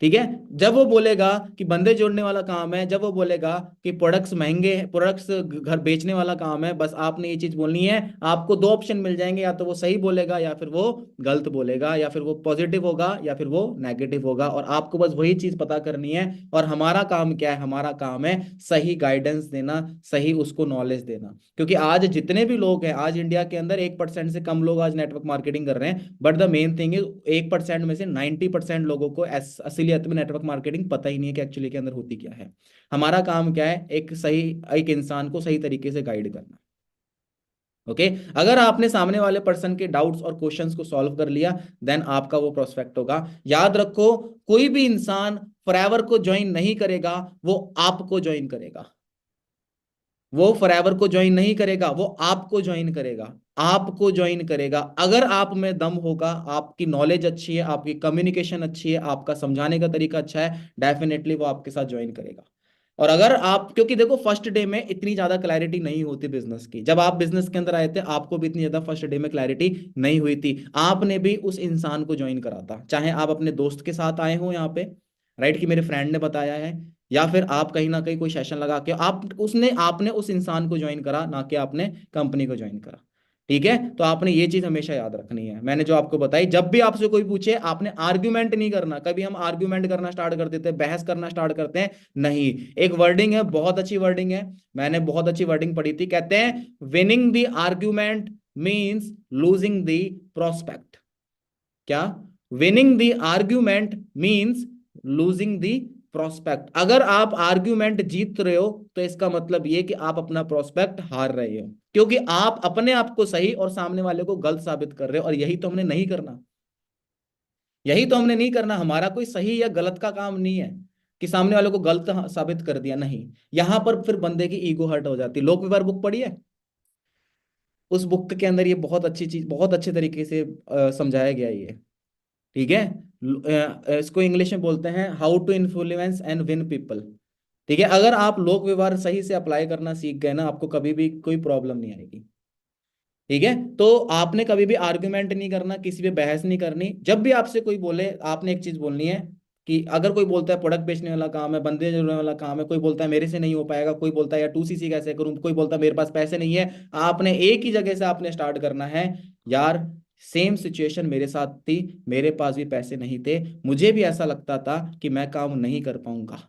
ठीक है। जब वो बोलेगा कि बंदे जोड़ने वाला काम है, जब वो बोलेगा कि प्रोडक्ट्स महंगे, प्रोडक्ट्स घर बेचने वाला काम है, बस आपने ये चीज बोलनी है। आपको दो ऑप्शन मिल जाएंगे, या तो वो सही बोलेगा या फिर वो गलत बोलेगा, या फिर वो पॉजिटिव होगा या फिर वो नेगेटिव होगा, और आपको बस वही चीज पता करनी है। और हमारा काम क्या है? हमारा काम है सही गाइडेंस देना, सही उसको नॉलेज देना। क्योंकि आज जितने भी लोग हैं, आज इंडिया के अंदर 1% से कम लोग आज नेटवर्क मार्केटिंग कर रहे हैं, but the main thing is 1% में से 90% लोगों को असलियत में नेटवर्क मार्केटिंग पता ही नहीं है कि एक्चुअली के अंदर होती क्या है। हमारा काम क्या है? एक इंसान को सही तरीके से गाइड करना। ओके। अगर आपने सामने वाले पर्सन के डाउट्स और क्वेश्चंस को सॉल्व कर लिया, देन आपका वो प्रोस्पेक्ट होगा। याद रखो, कोई भी इंसान फॉरएवर को ज्वाइन नहीं करेगा, वो आपको ज्वाइन करेगा। वो फॉरएवर को ज्वाइन नहीं करेगा, वो आपको ज्वाइन करेगा। आपको ज्वाइन करेगा अगर आप में दम होगा, आपकी नॉलेज अच्छी है, आपकी कम्युनिकेशन अच्छी है, आपका समझाने का तरीका अच्छा है, डेफिनेटली वो आपके साथ ज्वाइन करेगा। और अगर आप, क्योंकि देखो फर्स्ट डे में इतनी ज्यादा क्लैरिटी नहीं होती बिजनेस की। जब आप बिजनेस के अंदर आए थे, आपको भी इतनी ज्यादा फर्स्ट डे में क्लैरिटी नहीं हुई थी। आपने भी उस इंसान को ज्वाइन करा था, चाहे आप अपने दोस्त के साथ आए हो यहाँ पे, राइट, कि मेरे फ्रेंड ने बताया है, या फिर आप कहीं ना कहीं कोई सेशन लगा के आपने उस इंसान को ज्वाइन करा, ना कि आपने कंपनी को ज्वाइन करा। ठीक है। तो आपने ये चीज हमेशा याद रखनी है, मैंने जो आपको बताई। जब भी आपसे कोई पूछे, आपने आर्ग्यूमेंट नहीं करना। कभी हम आर्ग्यूमेंट करना स्टार्ट कर देते हैं, बहस करना स्टार्ट करते हैं, नहीं। एक वर्डिंग है, बहुत अच्छी वर्डिंग है, मैंने बहुत अच्छी वर्डिंग पढ़ी थी, कहते हैं winning the argument means losing the prospect. क्या? Winning the argument means losing the prospect. अगर आप आर्ग्यूमेंट जीत रहे हो, तो इसका मतलब ये कि आप अपना प्रोस्पेक्ट हार रहे हो, क्योंकि आप अपने आप को सही और सामने वाले को गलत साबित कर रहे हो। और यही तो हमने नहीं करना, यही तो हमने नहीं करना। हमारा कोई सही या गलत का काम नहीं है कि सामने वाले को गलत साबित कर दिया, नहीं। यहां पर फिर बंदे की ईगो हर्ट हो जाती है। लोक व्यवहार बुक पढ़ी है? उस बुक के अंदर ये बहुत अच्छी चीज, बहुत अच्छे तरीके से समझाया गया है ये। ठीक है। इसको इंग्लिश में बोलते हैं how to influence and win people. ठीक है। अगर आप लोक व्यवहार सही से अप्लाई करना सीख गए ना, आपको कभी भी कोई प्रॉब्लम नहीं आएगी। ठीक है। तो आपने कभी भी आर्ग्यूमेंट नहीं करना, किसी पे बहस नहीं करनी। जब भी आपसे कोई बोले, आपने एक चीज बोलनी है कि अगर कोई बोलता है प्रोडक्ट बेचने वाला काम है, बंदे जोड़ने वाला काम है, कोई बोलता है मेरे से नहीं हो पाएगा, कोई बोलता है यार 2CC कैसे करूं, कोई बोलता है मेरे पास पैसे नहीं है, आपने एक ही जगह से आपने स्टार्ट करना है। यार, सेम सिचुएशन मेरे साथ थी, मेरे पास भी पैसे नहीं थे, मुझे भी ऐसा लगता था कि मैं काम नहीं कर पाऊंगा।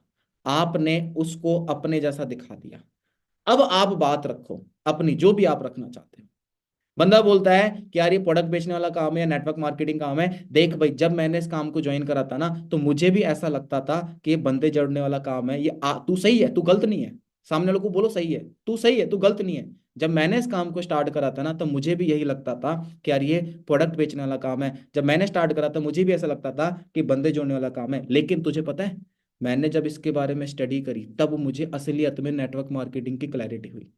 आपने उसको अपने जैसा दिखा दिया। अब आप बात रखो अपनी, जो भी आप रखना चाहते हो। बंदा बोलता है कि यार ये प्रोडक्ट बेचने वाला काम है या नेटवर्क मार्केटिंग काम है, देख भाई जब मैंने इस काम को ज्वाइन करा था ना, तो मुझे भी ऐसा लगता था कि ये बंदे जोड़ने वाला काम है, तू सही है, तू गलत नहीं है। सामने वालों को बोलो सही है, तू सही है, तू गलत नहीं है। जब मैंने इस काम को स्टार्ट करा था ना, तो मुझे भी यही लगता था कि यार ये प्रोडक्ट बेचने वाला काम है। जब मैंने स्टार्ट करा था, मुझे भी ऐसा लगता था कि बंदे जोड़ने वाला काम है। लेकिन तुझे पता है, मैंने जब इसके बारे में स्टडी करी, तब मुझे असलियत में नेटवर्क मार्केटिंग की क्लैरिटी हुई।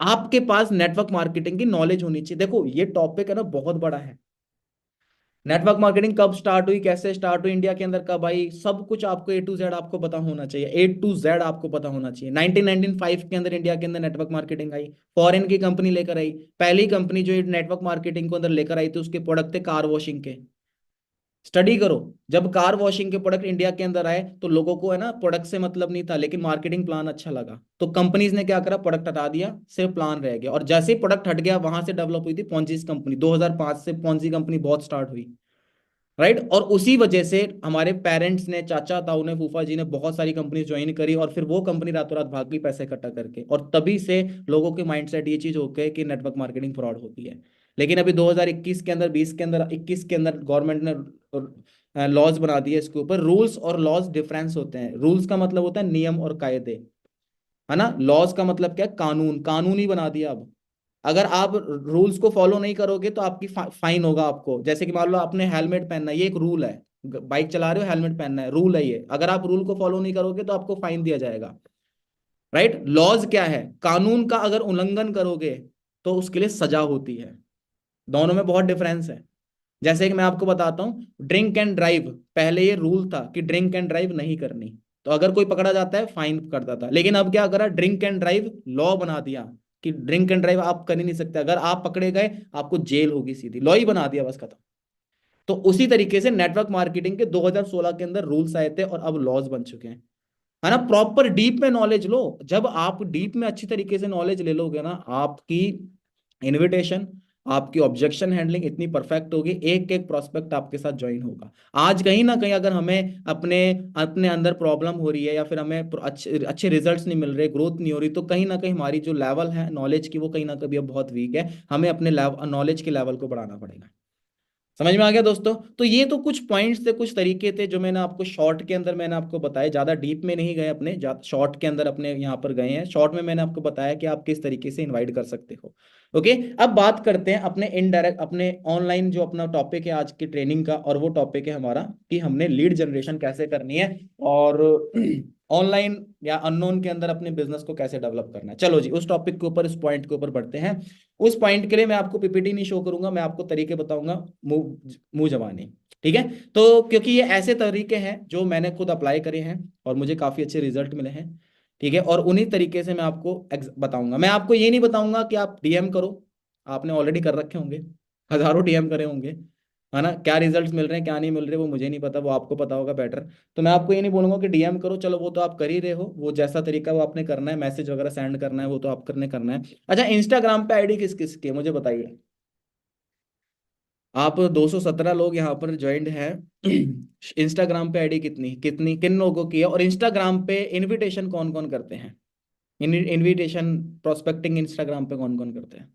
आपके पास नेटवर्क मार्केटिंग की नॉलेज होनी चाहिए। देखो ये टॉपिक है ना, बहुत बड़ा है। नेटवर्क मार्केटिंग कब स्टार्ट हुई, कैसे स्टार्ट हुई, इंडिया के अंदर कब आई, सब कुछ आपको A to Z आपको पता होना चाहिए। A to Z आपको पता होना चाहिए। 1995 के अंदर इंडिया के अंदर नेटवर्क मार्केटिंग आई, फॉरेन की कंपनी लेकर आई। पहली कंपनी जो नेटवर्क मार्केटिंग को अंदर लेकर आई थी, उसके प्रोडक्ट थे कार वॉशिंग के। स्टडी करो, जब कार वॉशिंग के प्रोडक्ट इंडिया के अंदर आए, तो लोगों को है ना प्रोडक्ट से मतलब नहीं था, लेकिन मार्केटिंग प्लान अच्छा लगा, तो कंपनीज ने क्या करा, प्रोडक्ट हटा दिया, सिर्फ प्लान रह गया। और जैसे ही प्रोडक्ट हट गया, वहां से डेवलप हुई थी पॉन्जीस कंपनी। 2005 से पॉन्जी कंपनी बहुत स्टार्ट हुई, राइट। और उसी वजह से हमारे पेरेंट्स ने, चाचा ताऊ ने, फूफा जी ने बहुत सारी कंपनी ज्वाइन करी, और फिर वो कंपनी रातों रात भाग गई पैसे इकट्ठा करके। और तभी से लोगों के माइंडसेट ये चीज हो गए कि नेटवर्क मार्केटिंग फ्रॉड होती है। लेकिन अभी 2021 के अंदर, 20 के अंदर, 21 के अंदर गवर्नमेंट ने लॉज बना दिए इसके ऊपर। रूल्स और लॉज डिफरेंस होते हैं। रूल्स का मतलब होता है नियम और कायदे, है ना। लॉज का मतलब क्या है? कानून। कानून ही बना दिया अब। अगर आप रूल्स को फॉलो नहीं करोगे, तो आपकी फाइन होगा आपको। जैसे कि मान लो आपने हेलमेट पहनना है, ये एक रूल है। बाइक चला रहे हो, हेलमेट पहनना है, रूल है ये। अगर आप रूल को फॉलो नहीं करोगे, तो आपको फाइन दिया जाएगा, राइट। लॉज क्या है? कानून का अगर उल्लंघन करोगे, तो उसके लिए सजा होती है। दोनों में बहुत डिफरेंस है। जैसे कि मैं आपको बताता हूँ, ड्रिंक एंड ड्राइव, पहले ये रूल था कि ड्रिंक एंड ड्राइव नहीं करनी। तो अगर कोई पकड़ा जाता है फाइन करता था। लेकिन अब क्या करा, ड्रिंक एंड ड्राइव लॉ बना दिया कि ड्रिंक एंड ड्राइव आप कर ही नहीं सकते, अगर आप पकड़े गए आपको जेल होगी सीधी, लॉ ही बना दिया, बस खत्म। तो उसी तरीके से नेटवर्क मार्केटिंग के 2016 के अंदर रूल्स आए थे और अब लॉज बन चुके हैं, है ना। प्रॉपर डीप में नॉलेज लो, जब आप डीप में अच्छी तरीके से नॉलेज ले लोगे ना, आपकी इनविटेशन, आपकी ऑब्जेक्शन हैंडलिंग इतनी परफेक्ट होगी, एक एक प्रोस्पेक्ट आपके साथ ज्वाइन होगा। आज कहीं ना कहीं अगर हमें अपने अपने अंदर प्रॉब्लम हो रही है या फिर हमें अच्छे अच्छे रिजल्ट्स नहीं मिल रहे, ग्रोथ नहीं हो रही, तो कहीं ना कहीं हमारी जो लेवल है नॉलेज की वो कहीं ना कहीं अब बहुत वीक है, हमें अपने नॉलेज के लेवल को बढ़ाना पड़ेगा। समझ में आ गया दोस्तों? तो ये तो कुछ पॉइंट्स थे, कुछ तरीके थे जो मैंने आपको शॉर्ट के अंदर मैंने आपको बताया, ज्यादा डीप में नहीं गए, अपने शॉर्ट के अंदर अपने यहाँ पर गए हैं। शॉर्ट में मैंने आपको बताया कि आप किस तरीके से इनवाइट कर सकते हो। ओके, अब बात करते हैं अपने इनडायरेक्ट, अपने ऑनलाइन जो अपना टॉपिक है आज की ट्रेनिंग का, और वो टॉपिक है हमारा कि हमने लीड जनरेशन कैसे करनी है और ऑनलाइन या अननोन के अंदर अपने बिजनेस को कैसे डेवलप करना है। चलो जी, उस टॉपिक के ऊपर, इस पॉइंट के ऊपर बढ़ते हैं। उस पॉइंट के लिए मैं आपको पीपीटी नहीं शो करूंगा, मैं आपको तरीके बताऊंगा मुंह मुंह जबानी। ठीक है, तो क्योंकि ये ऐसे तरीके हैं जो मैंने खुद अप्लाई करे हैं और मुझे काफी अच्छे रिजल्ट मिले हैं। ठीक है, और उन्हीं तरीके से मैं आपको बताऊंगा। मैं आपको ये नहीं बताऊंगा कि आप डीएम करो, आपने ऑलरेडी कर रखे होंगे, हजारों डीएम करे होंगे, है ना। क्या रिजल्ट्स मिल रहे हैं क्या नहीं मिल रहे वो मुझे नहीं पता, वो आपको पता होगा बेटर। तो मैं आपको ये नहीं बोलूंगा कि डीएम करो, चलो वो तो आप कर ही रहे हो, वो जैसा तरीका वो आपने करना है, मैसेज वगैरह सेंड करना है, वो तो आप करने करना है। अच्छा, इंस्टाग्राम पे आईडी किस किस की है मुझे बताइए। आप 217 लोग यहाँ पर ज्वाइंट हैं। इंस्टाग्राम पे आईडी कितनी कितनी किन लोगों की है, और इंस्टाग्राम पे इनविटेशन कौन कौन करते हैं, इनविटेशन प्रोस्पेक्टिंग इंस्टाग्राम पे कौन कौन करते हैं?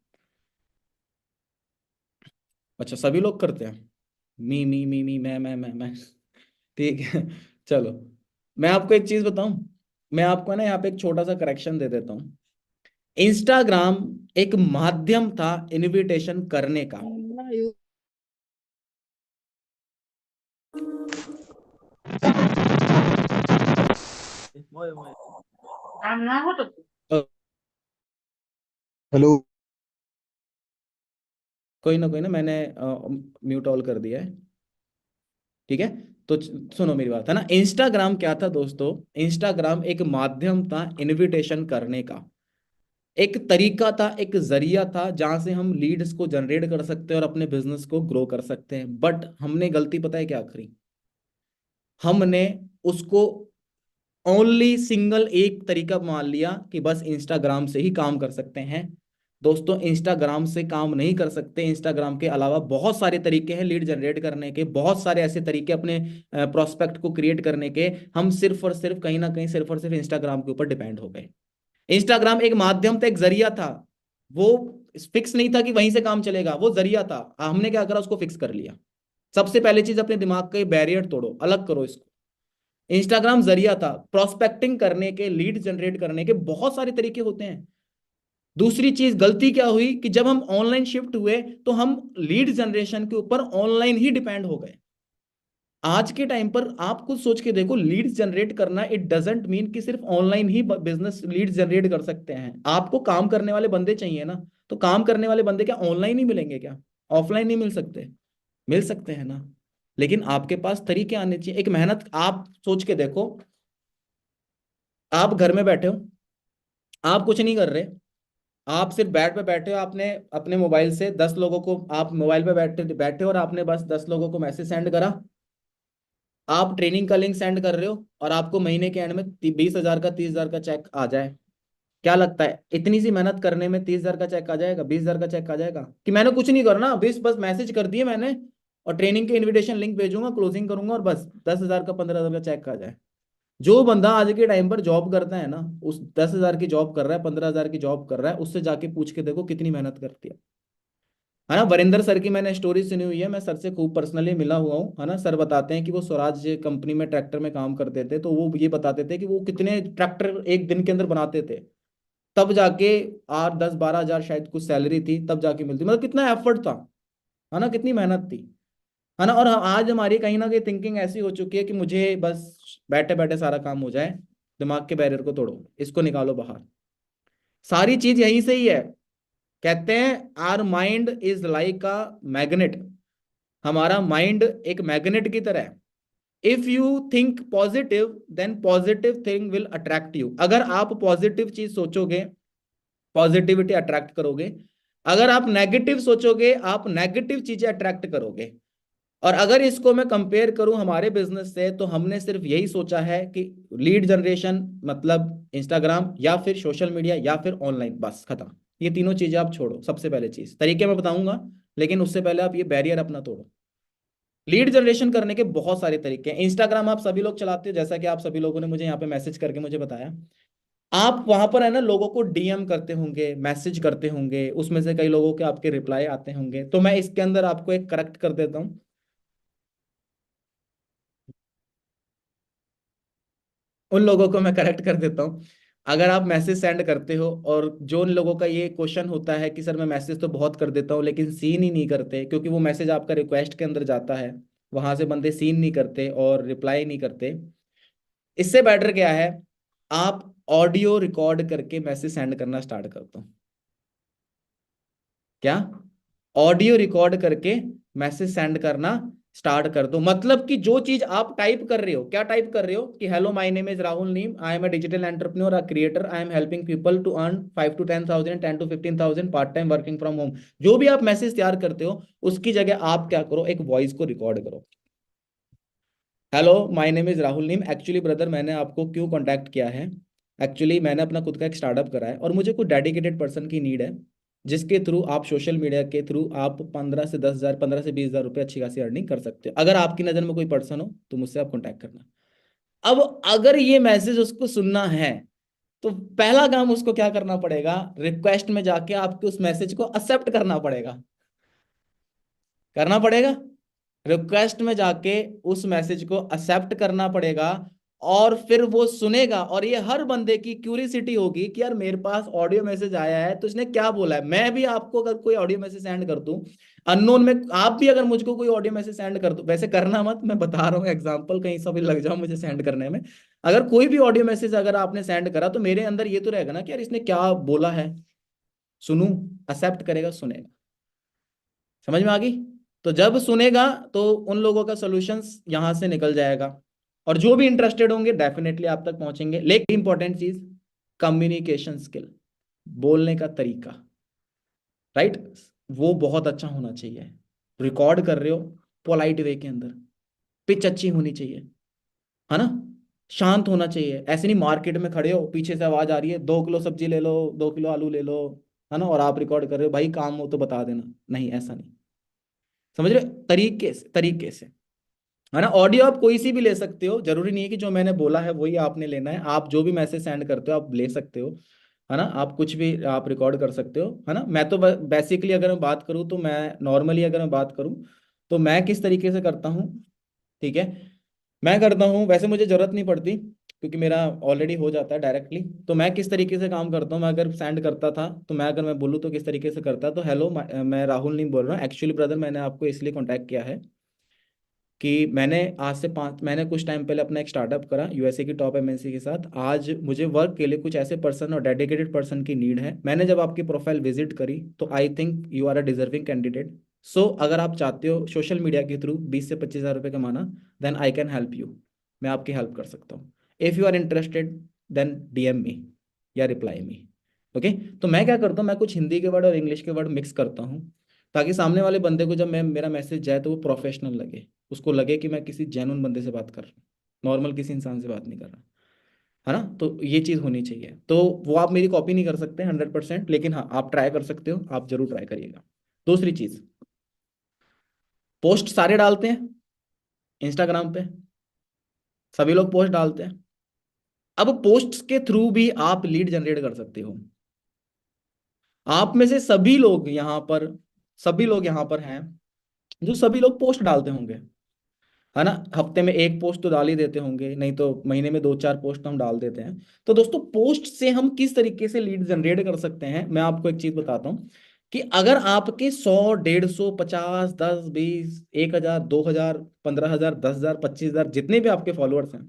अच्छा, सभी लोग करते हैं। मी मैं ठीक है। चलो, मैं आपको एक चीज बताऊं, मैं आपको ना यहाँ पे एक छोटा सा करेक्शन दे देता हूँ। इंस्टाग्राम एक माध्यम था इनविटेशन करने का। अ, हेलो। कोई ना मैंने म्यूट ऑल कर दिया है। ठीक है, तो सुनो मेरी बात, है ना। इंस्टाग्राम क्या था दोस्तों? इंस्टाग्राम एक माध्यम था इनविटेशन करने का, एक तरीका था, एक जरिया था जहां से हम लीड्स को जनरेट कर सकते हैं और अपने बिजनेस को ग्रो कर सकते हैं। बट हमने गलती पता है क्या करी, हमने उसको ओनली सिंगल एक तरीका मान लिया कि बस इंस्टाग्राम से ही काम कर सकते हैं। दोस्तों, इंस्टाग्राम से काम नहीं कर सकते, इंस्टाग्राम के अलावा बहुत सारे तरीके हैं लीड जनरेट करने के, बहुत सारे ऐसे तरीके अपने प्रोस्पेक्ट को क्रिएट करने के। हम सिर्फ और सिर्फ कहीं ना कहीं सिर्फ और सिर्फ इंस्टाग्राम के ऊपर डिपेंड हो गए। इंस्टाग्राम एक माध्यम था, एक जरिया था, वो फिक्स नहीं था कि वहीं से काम चलेगा, वो जरिया था। हमने क्या करा, उसको फिक्स कर लिया। सबसे पहली चीज, अपने दिमाग के बैरियर तोड़ो, अलग करो इसको। इंस्टाग्राम जरिया था प्रोस्पेक्टिंग करने के, लीड जनरेट करने के, बहुत सारे तरीके होते हैं। दूसरी चीज, गलती क्या हुई कि जब हम ऑनलाइन शिफ्ट हुए तो हम लीड जनरेशन के ऊपर ऑनलाइन ही डिपेंड हो गए। आज के टाइम पर आप खुद सोच के देखो, लीड्स जनरेट करना इट डजेंट मीन कि सिर्फ ऑनलाइन ही बिजनेस लीड्स जनरेट कर सकते हैं। आपको काम करने वाले बंदे चाहिए ना, तो काम करने वाले बंदे क्या ऑनलाइन ही मिलेंगे क्या? ऑफलाइन नहीं मिल सकते? मिल सकते हैं ना। लेकिन आपके पास तरीके आने चाहिए, एक मेहनत। आप सोच के देखो, आप घर में बैठे हो, आप कुछ नहीं कर रहे, आप सिर्फ बेड पे बैठे हो, आपने अपने मोबाइल से 10 लोगों को, आप मोबाइल पे बैठे बैठे हो और आपने बस 10 लोगों को मैसेज सेंड करा, आप ट्रेनिंग का लिंक सेंड कर रहे हो, और आपको महीने के एंड में 20,000 का 30,000 का चेक आ जाए। क्या लगता है इतनी सी मेहनत करने में 30,000 का चेक आ जाएगा, 20,000 का चेक आ जाएगा? कि मैंने कुछ नहीं करना, बस बस मैसेज कर दिए मैंने और ट्रेनिंग के इनविटेशन लिंक भेजूंगा, क्लोजिंग करूंगा और बस 10,000 का 15,000 का चेक आ जाए। जो बंदा आज के टाइम पर जॉब करता है ना, उस 10,000 की जॉब कर रहा है, 15,000 की जॉब कर रहा है, उससे जाके पूछ के देखो कितनी मेहनत करती है ना। वरिंदर सर की मैंने स्टोरी सुनी हुई है, मैं सर से खूब पर्सनली मिला हुआ हूँ, है ना। सर बताते हैं कि वो स्वराज कंपनी में ट्रैक्टर में काम करते थे, तो वो ये बताते थे कि वो कितने ट्रैक्टर एक दिन के अंदर बनाते थे, तब जाके 8 10 12 हजार शायद कुछ सैलरी थी, तब जाके मिलती। मतलब कितना एफर्ट था, है ना, कितनी मेहनत थी, है ना। और आज हमारी कहीं ना कहीं थिंकिंग ऐसी हो चुकी है कि मुझे बस बैठे बैठे सारा काम हो जाए। दिमाग के बैरियर को तोड़ो, इसको निकालो बाहर। सारी चीज यहीं से ही है। कहते हैं our mind is like a magnet, हमारा माइंड एक मैग्नेट की तरह है। If you think positive then positive thing will attract you. अगर आप पॉजिटिव चीज सोचोगे, पॉजिटिविटी अट्रैक्ट करोगे। अगर आप नेगेटिव सोचोगे, आप नेगेटिव चीजें अट्रैक्ट करोगे। और अगर इसको मैं कंपेयर करूं हमारे बिजनेस से, तो हमने सिर्फ यही सोचा है कि लीड जनरेशन मतलब इंस्टाग्राम या फिर सोशल मीडिया या फिर ऑनलाइन, बस खत्म। ये तीनों चीजें आप छोड़ो। सबसे पहले चीज, तरीके मैं बताऊंगा, लेकिन उससे पहले आप ये बैरियर अपना तोड़ो। लीड जनरेशन करने के बहुत सारे तरीके हैं। इंस्टाग्राम आप सभी लोग चलाते हो, जैसा कि आप सभी लोगों ने मुझे यहाँ पे मैसेज करके मुझे बताया। आप वहां पर है ना लोगों को डीएम करते होंगे, मैसेज करते होंगे, उसमें से कई लोगों के आपके रिप्लाई आते होंगे। तो मैं इसके अंदर आपको एक करेक्ट कर देता हूँ। उन लोगों को मैं करेक्ट कर देता हूँ। अगर आप मैसेज सेंड करते हो, और जो उन लोगों का ये क्वेश्चन होता है कि सर मैं मैसेज तो बहुत कर देता हूँ लेकिन सीन ही नहीं करते, क्योंकि वो मैसेज आपका रिक्वेस्ट के अंदर जाता है, वहां से बंदे सीन नहीं करते और रिप्लाई नहीं करते। इससे बेटर क्या है, आप ऑडियो रिकॉर्ड करके मैसेज सेंड करना स्टार्ट कर दो। क्या? ऑडियो रिकॉर्ड करके मैसेज सेंड करना स्टार्ट कर दो। मतलब कि जो चीज आप टाइप कर रहे हो, क्या टाइप कर रहे हो कि hello my name is Rahul Neem, I am a digital entrepreneur, a creator, I am helping people to earn 5 to 10,000, 10 to 15,000 part time working from home. जो भी आप मैसेज तैयार करते हो, उसकी जगह आप क्या करो, एक वॉइस को रिकॉर्ड करो। Hello my name is Rahul Neem, actually brother मैंने आपको क्यों कांटेक्ट किया है, एक्चुअली मैंने अपना खुद का एक स्टार्टअप करा है और मुझे कुछ डेडिकेटेड पर्सन की नीड है, जिसके थ्रू आप सोशल मीडिया के थ्रू आप 15 से 10 हज़ार, 15 से 20 हज़ार रुपये अच्छी खासी अर्निंग कर सकते हो। अगर आपकी नज़र में कोई पर्सन हो तो मुझसे आप कॉन्टैक्ट करना। अब अगर ये मैसेज उसको सुनना है, तो पहला काम उसको क्या करना पड़ेगा, रिक्वेस्ट में जाके आपके उस मैसेज को एक्सेप्ट करना पड़ेगा। करना पड़ेगा, रिक्वेस्ट में जाके उस मैसेज को एक्सेप्ट करना पड़ेगा। और फिर वो सुनेगा, और ये हर बंदे की क्यूरियोसिटी होगी कि यार मेरे पास ऑडियो मैसेज आया है तो इसने क्या बोला है। मैं भी आपको अगर कोई ऑडियो मैसेज सेंड कर दूं अननोन में, आप भी अगर मुझको कोई ऑडियो मैसेज सेंड कर दो, वैसे करना मत, मैं बता रहा हूँ एग्जांपल, कहीं सब लग जाओ मुझे सेंड करने में। अगर कोई भी ऑडियो मैसेज अगर आपने सेंड करा, तो मेरे अंदर ये तो रहेगा ना कि यार इसने क्या बोला है, सुनूं। एक्सेप्ट करेगा, सुनेगा। समझ में आ गई? तो जब सुनेगा, तो उन लोगों का सॉल्यूशंस यहां से निकल जाएगा, और जो भी इंटरेस्टेड होंगे डेफिनेटली आप तक पहुंचेंगे। लेकिन इंपॉर्टेंट चीज, कम्युनिकेशन स्किल, बोलने का तरीका, राइट, वो बहुत अच्छा होना चाहिए। रिकॉर्ड कर रहे हो, पोलाइट वे के अंदर, पिच अच्छी होनी चाहिए, है ना। शांत होना चाहिए। ऐसे नहीं मार्केट में खड़े हो, पीछे से आवाज आ रही है 2 किलो सब्जी ले लो, 2 किलो आलू ले लो, है ना, और आप रिकॉर्ड कर रहे हो, भाई काम हो तो बता देना। नहीं, ऐसा नहीं। समझ रहे हो? तरीके से, तरीके से, है ना। ऑडियो आप कोई सी भी ले सकते हो, जरूरी नहीं है कि जो मैंने बोला है वही आपने लेना है। आप जो भी मैसेज सेंड करते हो आप ले सकते हो, है ना। आप कुछ भी आप रिकॉर्ड कर सकते हो, है ना। मैं तो बेसिकली अगर मैं बात करूँ, तो मैं नॉर्मली अगर मैं बात करूँ, तो मैं किस तरीके से करता हूँ, ठीक है। मैं करता हूँ, वैसे मुझे जरूरत नहीं पड़ती क्योंकि मेरा ऑलरेडी हो जाता है डायरेक्टली। तो मैं किस तरीके से काम करता हूँ, मैं अगर सेंड करता था, तो मैं अगर मैं बोलूँ तो किस तरीके से करता, तो हेलो मैं राहुल नहीं बोल रहा हूँ, एक्चुअली ब्रदर मैंने आपको इसलिए कॉन्टैक्ट किया है कि मैंने आज से 5 मैंने कुछ टाइम पहले अपना एक स्टार्टअप करा यूएसए की टॉप एमएनसी के साथ। आज मुझे वर्क के लिए कुछ ऐसे पर्सन और डेडिकेटेड पर्सन की नीड है। मैंने जब आपकी प्रोफाइल विजिट करी, तो I think you are a deserving candidate. So अगर आप चाहते हो सोशल मीडिया के थ्रू 20 से 25 हज़ार रुपये कमाना, then I can help you. मैं आपकी हेल्प कर सकता हूँ। If you are interested, then DM me या रिप्लाई मी। ओके। तो मैं क्या करता हूँ, मैं कुछ हिंदी के वर्ड और इंग्लिश के वर्ड मिक्स करता हूँ, ताकि सामने वाले बंदे को जब मैं मेरा मैसेज जाए तो वो प्रोफेशनल लगे, उसको लगे कि मैं किसी जेन्युइन बंदे से बात कर रहा हूँ, नॉर्मल किसी इंसान से बात नहीं कर रहा, है ना। तो ये चीज़ होनी चाहिए। तो वो आप मेरी कॉपी नहीं कर सकते 100%, लेकिन हाँ आप ट्राई कर सकते हो, आप जरूर ट्राई करिएगा। दूसरी चीज़, पोस्ट सारे डालते हैं इंस्टाग्राम पे, सभी लोग पोस्ट डालते हैं। अब पोस्ट्स के थ्रू भी आप लीड जनरेट कर सकते हो। आप में से सभी लोग यहाँ पर हैं जो सभी लोग पोस्ट डालते होंगे, है ना। हफ्ते में एक पोस्ट तो डाल ही देते होंगे, नहीं तो महीने में 2 4 पोस्ट तो हम डाल देते हैं। तो दोस्तों, पोस्ट से हम किस तरीके से लीड जनरेट कर सकते हैं, मैं आपको एक चीज बताता हूँ कि अगर आपके 100, 150, 50, 10, 20, 1,000, 2,000, 15,000, 10,000, 25,000, जितने भी आपके फॉलोअर्स हैं,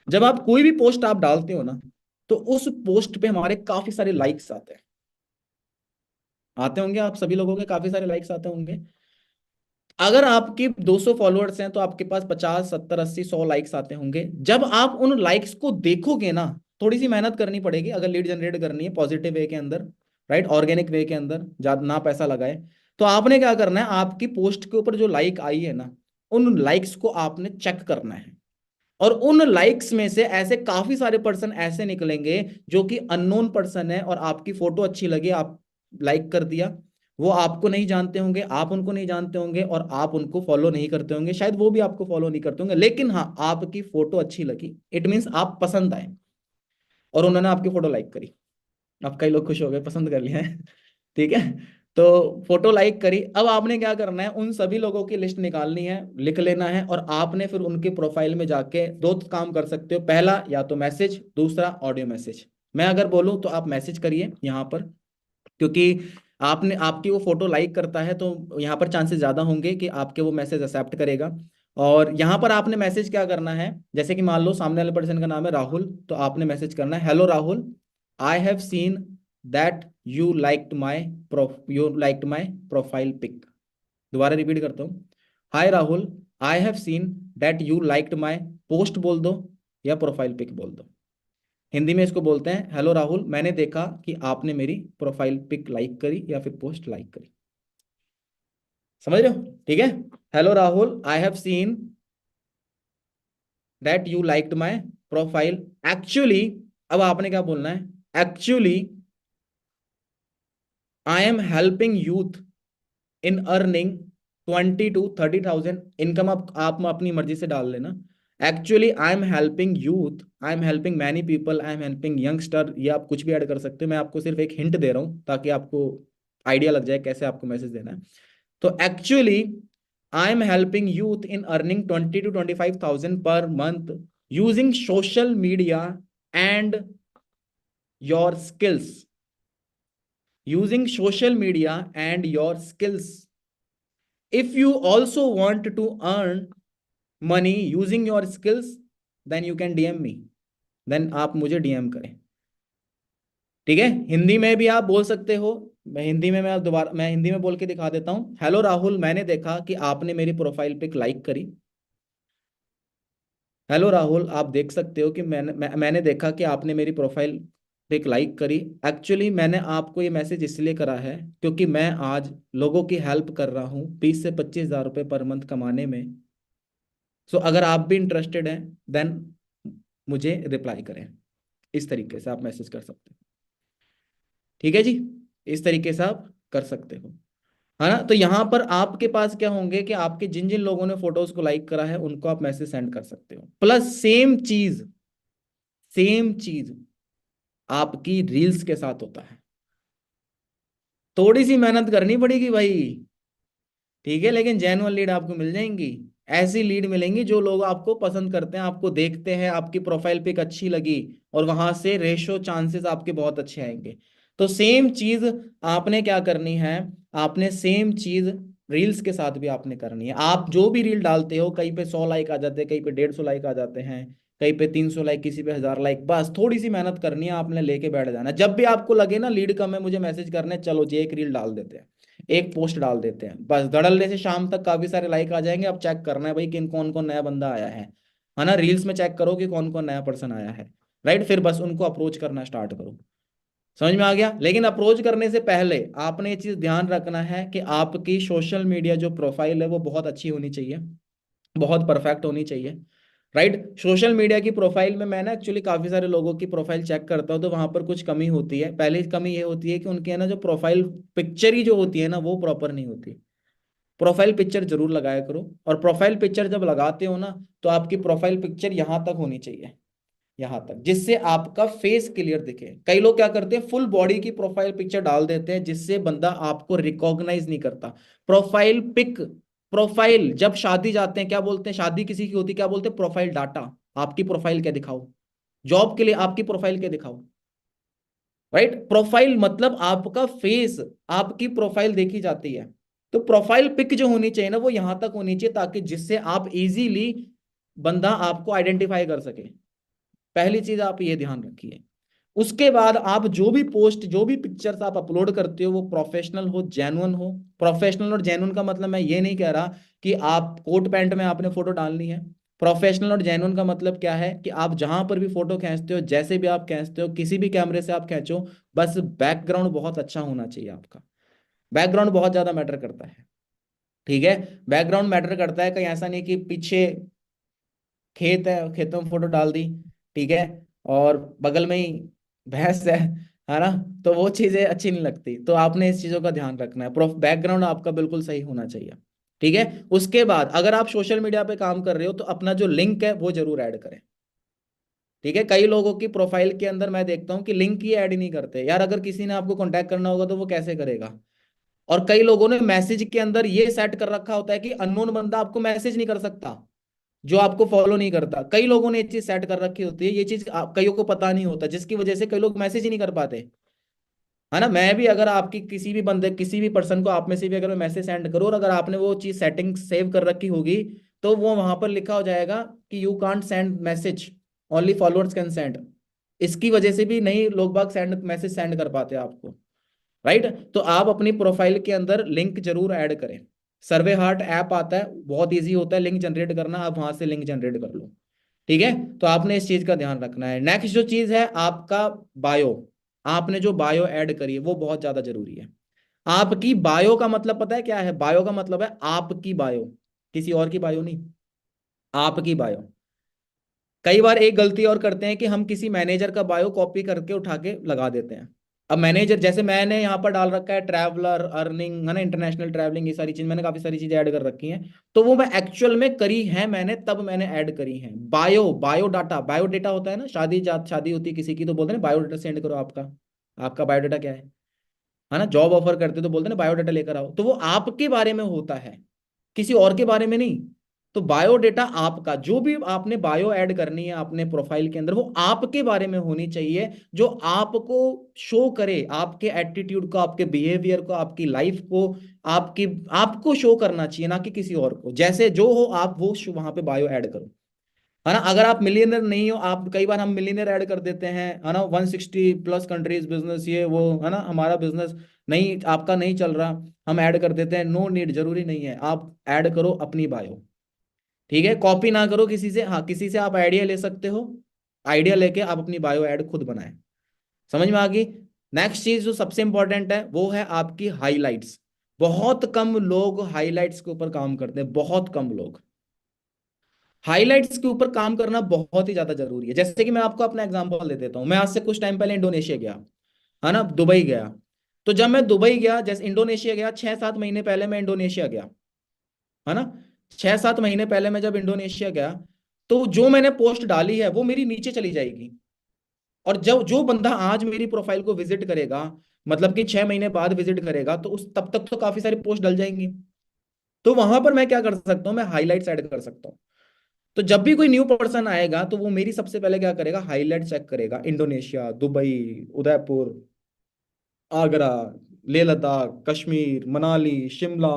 जब आप कोई भी पोस्ट आप डालते हो ना, तो उस पोस्ट पे हमारे काफी सारे लाइक्स आते हैं। आते होंगे, आप सभी लोगों के काफी सारे लाइक्स आते होंगे। अगर आपकी 200 फॉलोअर्स हैं तो आपके पास 50 70 80 100 लाइक्स आते होंगे। जब आप उन लाइक्स को देखोगे ना, थोड़ी सी मेहनत करनी पड़ेगी अगर लीड जनरेट करनी है पॉजिटिव वे के अंदर, राइट, ऑर्गेनिक वे के अंदर, ज्यादा ना पैसा लगाए। तो आपने क्या करना है, आपकी पोस्ट के ऊपर जो लाइक आई है ना, उन लाइक्स को आपने चेक करना है। और उन लाइक्स में से ऐसे काफी सारे पर्सन ऐसे निकलेंगे जो कि अननोन पर्सन है, और आपकी फोटो अच्छी लगी, आप लाइक कर दिया। वो आपको नहीं जानते होंगे, आप उनको नहीं जानते होंगे, और आप उनको फॉलो नहीं करते होंगे, शायद वो भी आपको फॉलो नहीं करते होंगे, लेकिन हाँ, आपकी फोटो अच्छी लगी, इट मीन्स आप पसंद आए, और उन्होंने आपकी फोटो लाइक करी। अब कई लोग खुश हो गए, पसंद कर लिया है। ठीक है। तो फोटो लाइक करी, अब आपने क्या करना है, उन सभी लोगों की लिस्ट निकालनी है, लिख लेना है, और आपने फिर उनके प्रोफाइल में जाके दो काम कर सकते हो। पहला, या तो मैसेज, दूसरा ऑडियो मैसेज। मैं अगर बोलूं तो आप मैसेज करिए यहाँ पर, क्योंकि आपने आपकी वो फोटो लाइक करता है तो यहाँ पर चांसेस ज्यादा होंगे कि आपके वो मैसेज एक्सेप्ट करेगा। और यहाँ पर आपने मैसेज क्या करना है, जैसे कि मान लो सामने वाले पर्सन का नाम है राहुल, तो आपने मैसेज करना है, hello Rahul, I have seen that you liked my profile pic. दोबारा रिपीट करता हूँ, hi Rahul, I have seen that you liked my post बोल दो, या प्रोफाइल पिक बोल दो। हिंदी में इसको बोलते हैं, हेलो राहुल, मैंने देखा कि आपने मेरी प्रोफाइल पिक लाइक करी या फिर पोस्ट लाइक करी। समझ रहे हो? ठीक है। Hello Rahul, I have seen that you liked my profile. Actually, अब आपने क्या बोलना है, actually I am helping youth in earning 20 to 30,000 income. आप अपनी मर्जी से डाल लेना। Actually I am helping youth, I am helping many people, I am helping youngster, ये आप कुछ भी ऐड कर सकते हो, मैं आपको सिर्फ एक हिंट दे रहा हूँ ताकि आपको आइडिया लग जाए कैसे आपको मैसेज देना है। तो actually I am helping youth in earning 20 to 25,000 per month using social media and your skills, using social media and your skills. If you also want to earn money using your skills, then you can DM me, then आप मुझे DM करें। ठीक है। हिंदी में भी आप बोल सकते हो, मैं हिंदी में बोल के दिखा देता हूँ। हेलो राहुल, मैंने देखा कि आपने मेरी प्रोफाइल पे लाइक करी। हेलो राहुल, आप देख सकते हो कि मैंने देखा कि आपने मेरी प्रोफाइल पे लाइक करी। एक्चुअली मैंने आपको ये मैसेज इसलिए करा है क्योंकि मैं आज लोगों की हेल्प कर रहा हूँ 20 से 25 हज़ार रुपये पर मंथ कमाने में। सो अगर आप भी इंटरेस्टेड हैं, देन मुझे रिप्लाई करें। इस तरीके से आप मैसेज कर सकते हैं। ठीक है जी, इस तरीके से आप कर सकते हो, है ना। तो यहाँ पर आपके पास क्या होंगे कि आपके जिन जिन लोगों ने फोटोज को लाइक करा है उनको आप मैसेज सेंड कर सकते हो। प्लस सेम चीज आपकी रील्स के साथ होता है। थोड़ी सी मेहनत करनी पड़ेगी भाई, ठीक है, लेकिन जेन्युइन लीड आपको मिल जाएंगी। ऐसी लीड मिलेंगी जो लोग आपको पसंद करते हैं, आपको देखते हैं, आपकी प्रोफाइल पिक अच्छी लगी, और वहां से रेशो चांसेस आपके बहुत अच्छे आएंगे। तो सेम चीज आपने क्या करनी है, आपने सेम चीज रील्स के साथ भी आपने करनी है। आप जो भी रील डालते हो, कहीं पे 100 लाइक आ जाते हैं, कहीं पे 150 लाइक आ जाते हैं, कहीं पे 300 लाइक, किसी पे 1000 लाइक, बस थोड़ी सी मेहनत करनी है, आपने लेके बैठ जाना। जब भी आपको लगे ना लीड कम है, मुझे मैसेज करने, चलो जी एक रील डाल देते हैं, एक पोस्ट डाल देते हैं, बस धड़ल्ले से शाम तक काफी सारे लाइक आ जाएंगे। अब चेक करना है भाई कि कौन कौन नया बंदा आया है ना। रील्स में चेक करो कि कौन कौन नया पर्सन आया है, राइट। फिर बस उनको अप्रोच करना स्टार्ट करो। समझ में आ गया? लेकिन अप्रोच करने से पहले आपने ये चीज ध्यान रखना है कि आपकी सोशल मीडिया जो प्रोफाइल है वो बहुत अच्छी होनी चाहिए, बहुत परफेक्ट होनी चाहिए, राइट। सोशल मीडिया की प्रोफाइल में मैं ना एक्चुअली काफी सारे लोगों की प्रोफाइल चेक करता हूँ, तो वहां पर कुछ कमी होती है। पहली कमी ये होती है कि उनके है ना जो प्रोफाइल पिक्चर ही जो होती है ना, वो प्रॉपर नहीं होती। प्रोफाइल पिक्चर जरूर लगाया करो, और प्रोफाइल पिक्चर जब लगाते हो ना, तो आपकी प्रोफाइल पिक्चर यहाँ तक होनी चाहिए, यहाँ तक, जिससे आपका फेस क्लियर दिखे। कई लोग क्या करते हैं, फुल बॉडी की प्रोफाइल पिक्चर डाल देते हैं, जिससे बंदा आपको रिकॉग्नाइज नहीं करता। प्रोफाइल पिक, प्रोफाइल जब शादी जाते हैं क्या बोलते हैं, शादी किसी की होती है क्या बोलते हैं, प्रोफाइल डाटा। आपकी प्रोफाइल क्या दिखाओ, जॉब के लिए आपकी प्रोफाइल क्या दिखाओ, राइट। प्रोफाइल मतलब आपका फेस, आपकी प्रोफाइल देखी जाती है। तो प्रोफाइल पिक जो होनी चाहिए ना, वो यहां तक होनी चाहिए, ताकि जिससे आप इजीली बंदा आपको आइडेंटिफाई कर सके। पहली चीज आप ये ध्यान रखिए। उसके बाद आप जो भी पोस्ट, जो भी पिक्चर्स आप अपलोड करते हो, वो प्रोफेशनल हो, जेन्युइन हो। प्रोफेशनल और जेन्युइन का मतलब मैं ये नहीं कह रहा कि आप कोट पैंट में आपने फोटो डालनी है। प्रोफेशनल और जेन्युइन का मतलब क्या है कि आप जहां पर भी फोटो खींचते हो, जैसे भी आप खींचते हो, किसी भी कैमरे से आप खींचो, बस बैकग्राउंड बहुत अच्छा होना चाहिए आपका। बैकग्राउंड बहुत ज्यादा मैटर करता है। ठीक है। बैकग्राउंड मैटर करता है, कहीं ऐसा नहीं कि पीछे खेत है, खेतों में फोटो डाल दी, ठीक है, और बगल में ही भैंस है ना। तो वो चीजें अच्छी नहीं लगती, तो आपने इस चीजों का ध्यान रखना है, प्रोफ बैकग्राउंड आपका बिल्कुल सही होना चाहिए। ठीक है। उसके बाद अगर आप सोशल मीडिया पे काम कर रहे हो तो अपना जो लिंक है वो जरूर ऐड करें। ठीक है। कई लोगों की प्रोफाइल के अंदर मैं देखता हूँ कि लिंक ही ऐड ही नहीं करते। यार अगर किसी ने आपको कांटेक्ट करना होगा तो वो कैसे करेगा। और कई लोगों ने मैसेज के अंदर ये सेट कर रखा होता है कि अननोन बंदा आपको मैसेज नहीं कर सकता, जो आपको फॉलो नहीं करता। कई लोगों ने ये चीज सेट कर रखी होती है, ये चीज कईयों को पता नहीं होता, जिसकी वजह से कई लोग मैसेज ही नहीं कर पाते। है ना। मैं भी अगर आपकी किसी भी बंदे, किसी भी पर्सन को आप में से भी अगर मैं मैसेज सेंड करूँ और अगर आपने वो चीज सेटिंग सेव कर रखी होगी, तो वो वहां पर लिखा हो जाएगा कि you can't send message, only followers can send. इसकी वजह से भी नहीं लोग बाग सेंड मैसेज सेंड कर पाते आपको। राइट। तो आप अपनी प्रोफाइल के अंदर लिंक जरूर ऐड करें। सर्वे हार्ट ऐप आता है, बहुत इजी होता है लिंक जनरेट करना, आप वहां से लिंक जनरेट कर लो। ठीक है। तो आपने इस चीज का ध्यान रखना है। नेक्स्ट जो चीज है आपका बायो। आपने जो बायो ऐड करी है वो बहुत ज्यादा जरूरी है। आपकी बायो का मतलब पता है क्या है? बायो का मतलब है आपकी बायो, किसी और की बायो नहीं, आपकी बायो। कई बार एक गलती और करते हैं कि हम किसी मैनेजर का बायो कॉपी करके उठा के लगा देते हैं। अब मैनेजर, जैसे मैंने यहाँ पर डाल रखा है ट्रैवलर, अर्निंग, है ना, इंटरनेशनल ट्रैवलिंग, ये सारी चीज मैंने काफी सारी चीजें ऐड कर रखी हैं। तो वो मैं एक्चुअल में करी है मैंने, तब मैंने ऐड करी है। बायो, बायोडाटा, बायोडेटा होता है ना, शादी होती है किसी की तो बोलते हैं बायोडाटा सेंड करो आपका। आपका बायोडाटा क्या है ना। जॉब ऑफर करते तो बोलते हैं ना बायोडाटा लेकर आओ, तो वो आपके बारे में होता है, किसी और के बारे में नहीं। तो बायोडेटा आपका, जो भी आपने बायो ऐड करनी है अपने प्रोफाइल के अंदर, वो आपके बारे में होनी चाहिए, जो आपको शो करे, आपके एटीट्यूड को, आपके बिहेवियर को, आपकी लाइफ को, आपकी, आपको शो करना चाहिए, ना कि किसी और को। जैसे जो हो आप वो वहां पे बायो ऐड करो। है ना। अगर आप मिलियनर नहीं हो, आप, कई बार हम मिलियनर ऐड कर देते हैं, है ना, 160+ कंट्रीज बिजनेस, ये वो, है ना, हमारा बिजनेस नहीं, आपका नहीं चल रहा, हम ऐड कर देते हैं। नो नीड, जरूरी नहीं है। आप ऐड करो अपनी बायो। ठीक है। कॉपी ना करो किसी से। हाँ, किसी से आप आइडिया ले सकते हो, आइडिया लेके आप अपनी बायो ऐड खुद बनाएं। समझ में आ गई। नेक्स्ट चीज जो सबसे इंपॉर्टेंट है वो है आपकी हाइलाइट्स। बहुत कम लोग हाइलाइट्स के ऊपर काम करते हैं, बहुत कम लोग। हाइलाइट्स के ऊपर काम करना बहुत ही ज्यादा जरूरी है। जैसे कि मैं आपको अपना एग्जांपल दे देता हूँ। मैं आज से कुछ टाइम पहले इंडोनेशिया गया, है ना, दुबई गया। तो जब मैं दुबई गया, जैसे इंडोनेशिया गया, 6-7 महीने पहले मैं इंडोनेशिया गया, है ना। 6-7 महीने पहले मैं जब इंडोनेशिया गया, तो जो मैंने पोस्ट डाली है वो मेरी नीचे चली जाएगी। और जब जो बंदा आज मेरी प्रोफाइल को विजिट करेगा, मतलब कि 6 महीने बाद विजिट करेगा, तो उस तब तक तो काफी सारी पोस्ट डल जाएंगी। तो वहां पर मैं क्या कर सकता हूँ, मैं हाईलाइट्स ऐड कर सकता हूँ। तो जब भी कोई न्यू पर्सन आएगा तो वो मेरी सबसे पहले क्या करेगा, हाईलाइट चेक करेगा। इंडोनेशिया, दुबई, उदयपुर, आगरा, लेह लद्दाख, कश्मीर, मनाली, शिमला,